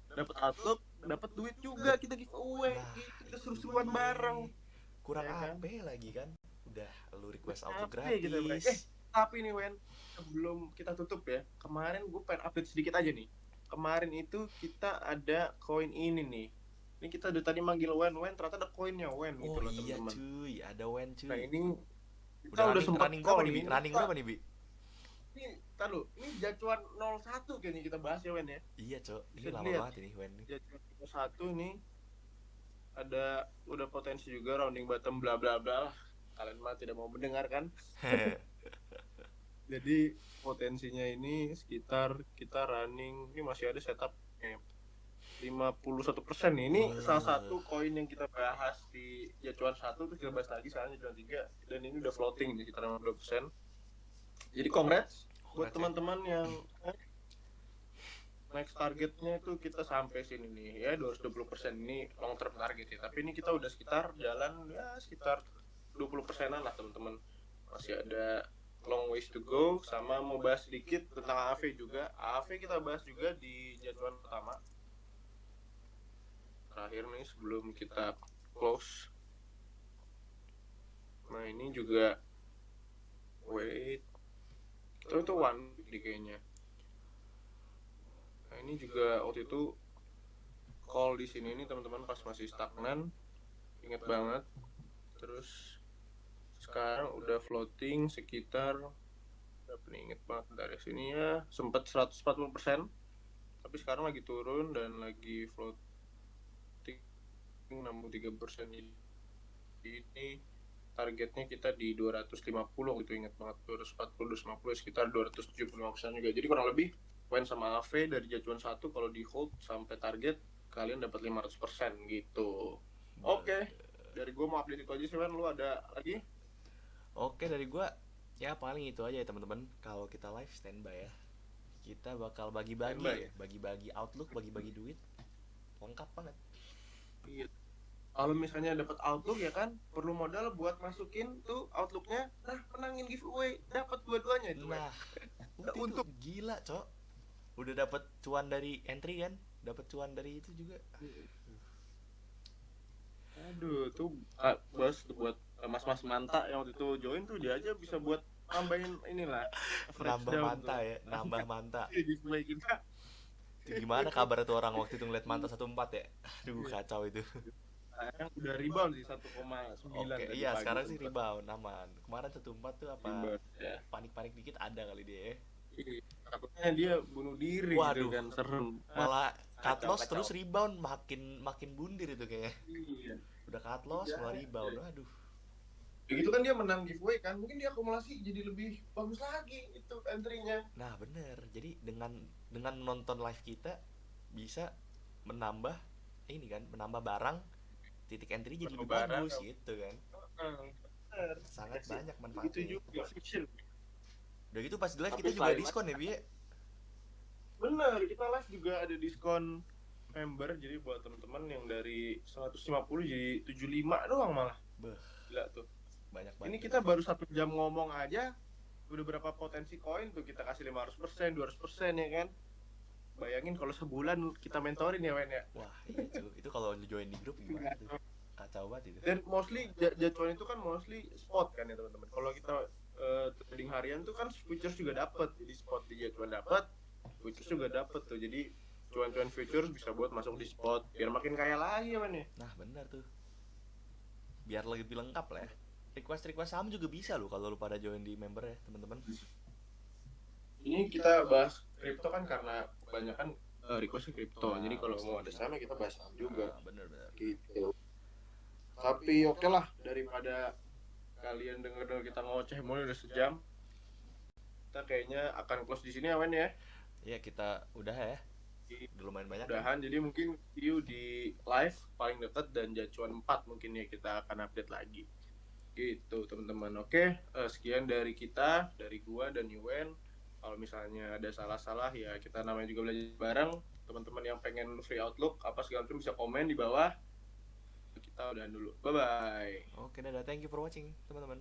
dapat outlook, dapat duit juga, kita giveaway, Nah, kita itu seru-seruan dia. bareng. Kurang Ya kan? apa lagi kan? Udah lu request auto Apa ya kita Wen? gratis. Tapi nih Wen, sebelum kita tutup ya, kemarin gue pengen update sedikit aja nih. Kemarin itu kita ada koin ini nih. Ini kita udah tadi manggil Wen, ternyata ada koinnya Wen gitu Oh loh iya teman-teman. cuy, ada Wen Nah cuy. ini kita Udah udah running, sempat running call berapa nih, Bi? nih. Running berapa nih, Bi? Ini, tahu, ini jacuan 01 kayaknya kita bahas ya Wen ya. Iya, Cok. Ini Bisa lama dilihat. banget ini Wen nih. Jacuan 01 nih ada udah potensi juga rounding bottom bla bla bla lah. Kalian mah tidak mau mendengarkan. Jadi potensinya ini sekitar kita running ini masih ada setup 51% nih. Ini Wah. salah satu koin yang kita bahas di jacuan 1 terus kita bahas lagi sekarang jacuan 3 dan ini udah floating di sekitar 50%. Jadi congrats buat Congrats ya. teman-teman yang next targetnya itu kita sampai sini nih ya 220% ini long term target ya. Tapi ini kita udah sekitar jalan ya sekitar 20%-an lah teman-teman. Masih ada long ways to go. Sama mau bahas sedikit tentang AAV juga. AAV kita bahas juga di jacuan pertama. Terakhir nih sebelum kita close. Nah ini juga wait itu one di kayaknya. Nah ini juga waktu itu call di sini nih teman-teman pas masih stagnan, inget banget. Terus sekarang udah floating sekitar berapa nih, inget banget dari sini ya, sempat 140%. Tapi sekarang lagi turun dan lagi floating 63%. Ini targetnya kita di 250 gitu, inget banget 240 250 sekitar 275% juga. Jadi kurang lebih Wen sama AV dari jacuan 1 kalau di hold sampai target kalian dapat 500% gitu. Oke. Dari gue mau update itu aja sih Wen, lu ada lagi? Oke, dari gua ya paling itu aja ya teman-teman. Kalau kita live standby ya. Kita bakal bagi-bagi Standby ya? bagi-bagi outlook, bagi-bagi duit. Lengkap banget. Iya. Kalau misalnya dapat outlook ya kan, perlu modal buat masukin tuh outlooknya. Nah, menangin giveaway, dapat dua-duanya itu. Nah, Udah itu untuk gila, Cok. Udah dapat cuan dari entry kan? Dapat cuan dari itu juga. aduh tuh bos buat mas-mas manta yang waktu itu join tuh dia aja bisa buat nambahin inilah average Nambah down manta tuh. ya, nambah manta. Di giveaway kita. Itu gimana kabar tuh orang waktu itu ngeliat manta 14 ya? Aduh, kacau itu. Sayang udah rebound sih 1,9. Oke, tadi iya pagi sekarang sih sempat rebound aman. Kemarin 14 tuh apa rebound, ya. panik-panik dikit ada kali dia ya. Iya, takutnya dia bunuh diri Waduh. gitu kan, serem. Malah cut Kacau, loss kacau. terus rebound makin bundir itu kayaknya. Iya. Udah cut loss Iya, malah rebound. iya. Aduh. Begitu kan dia menang giveaway kan, mungkin dia akumulasi jadi lebih bagus lagi itu entry-nya. Nah, bener. Jadi dengan menonton live kita bisa menambah ini kan, menambah barang, titik entry jadi lebih Menambah barang, bagus gitu kan. Bener. Sangat Kasih. banyak manfaatnya. Itu juga fiction. Udah gitu pas di live Tapi kita juga selain diskon ya, Bi ya? Bener, kita live juga ada diskon member. Jadi buat teman-teman yang dari 150 jadi 75 doang malah. Beuh, Gila tuh. banyak banget. Ini kita baru 1 jam ngomong aja udah berapa potensi koin tuh kita kasih 500%, 200% ya kan. Bayangin kalau sebulan kita mentorin ya Wen ya. Wah, iya tuh. Itu kalau lu join di grup gimana tuh? Kacau banget itu. Dan mostly jacuan itu kan mostly spot kan ya teman-teman. Kalau kita trading harian tuh kan futures juga dapat. Jadi spot di jacuan dapat, futures juga dapat tuh. Jadi cuan-cuan futures bisa buat masuk di spot biar makin kaya lagi ya Wen ya. Nah, bener tuh. Biar lebih lengkap lah ya. Request saham juga bisa loh kalau lu pada join di member ya, teman-teman. Ini kita bahas kripto kan karena kebanyakan requestnya kripto. Jadi kalau mau ada saham kita bahas saham juga. Nah, bener. Gitu. Tapi oke lah, daripada kalian denger kita ngoceh mulu udah sejam, kita kayaknya akan close di sini ya Wen ya. Ya, kita udah ya. Udah lumayan banyak. Mudahan jadi mungkin view di live paling dekat dan jacuan 4 mungkin ya kita akan update lagi. Gitu teman-teman. Oke, sekian dari kita, dari gua dan Yuwen. Kalau misalnya ada salah-salah ya kita namanya juga belajar bareng. Teman-teman yang pengen free outlook apa segala macam bisa komen di bawah. kita udahan dulu. Bye bye. Oke, dadah, thank you for watching teman-teman.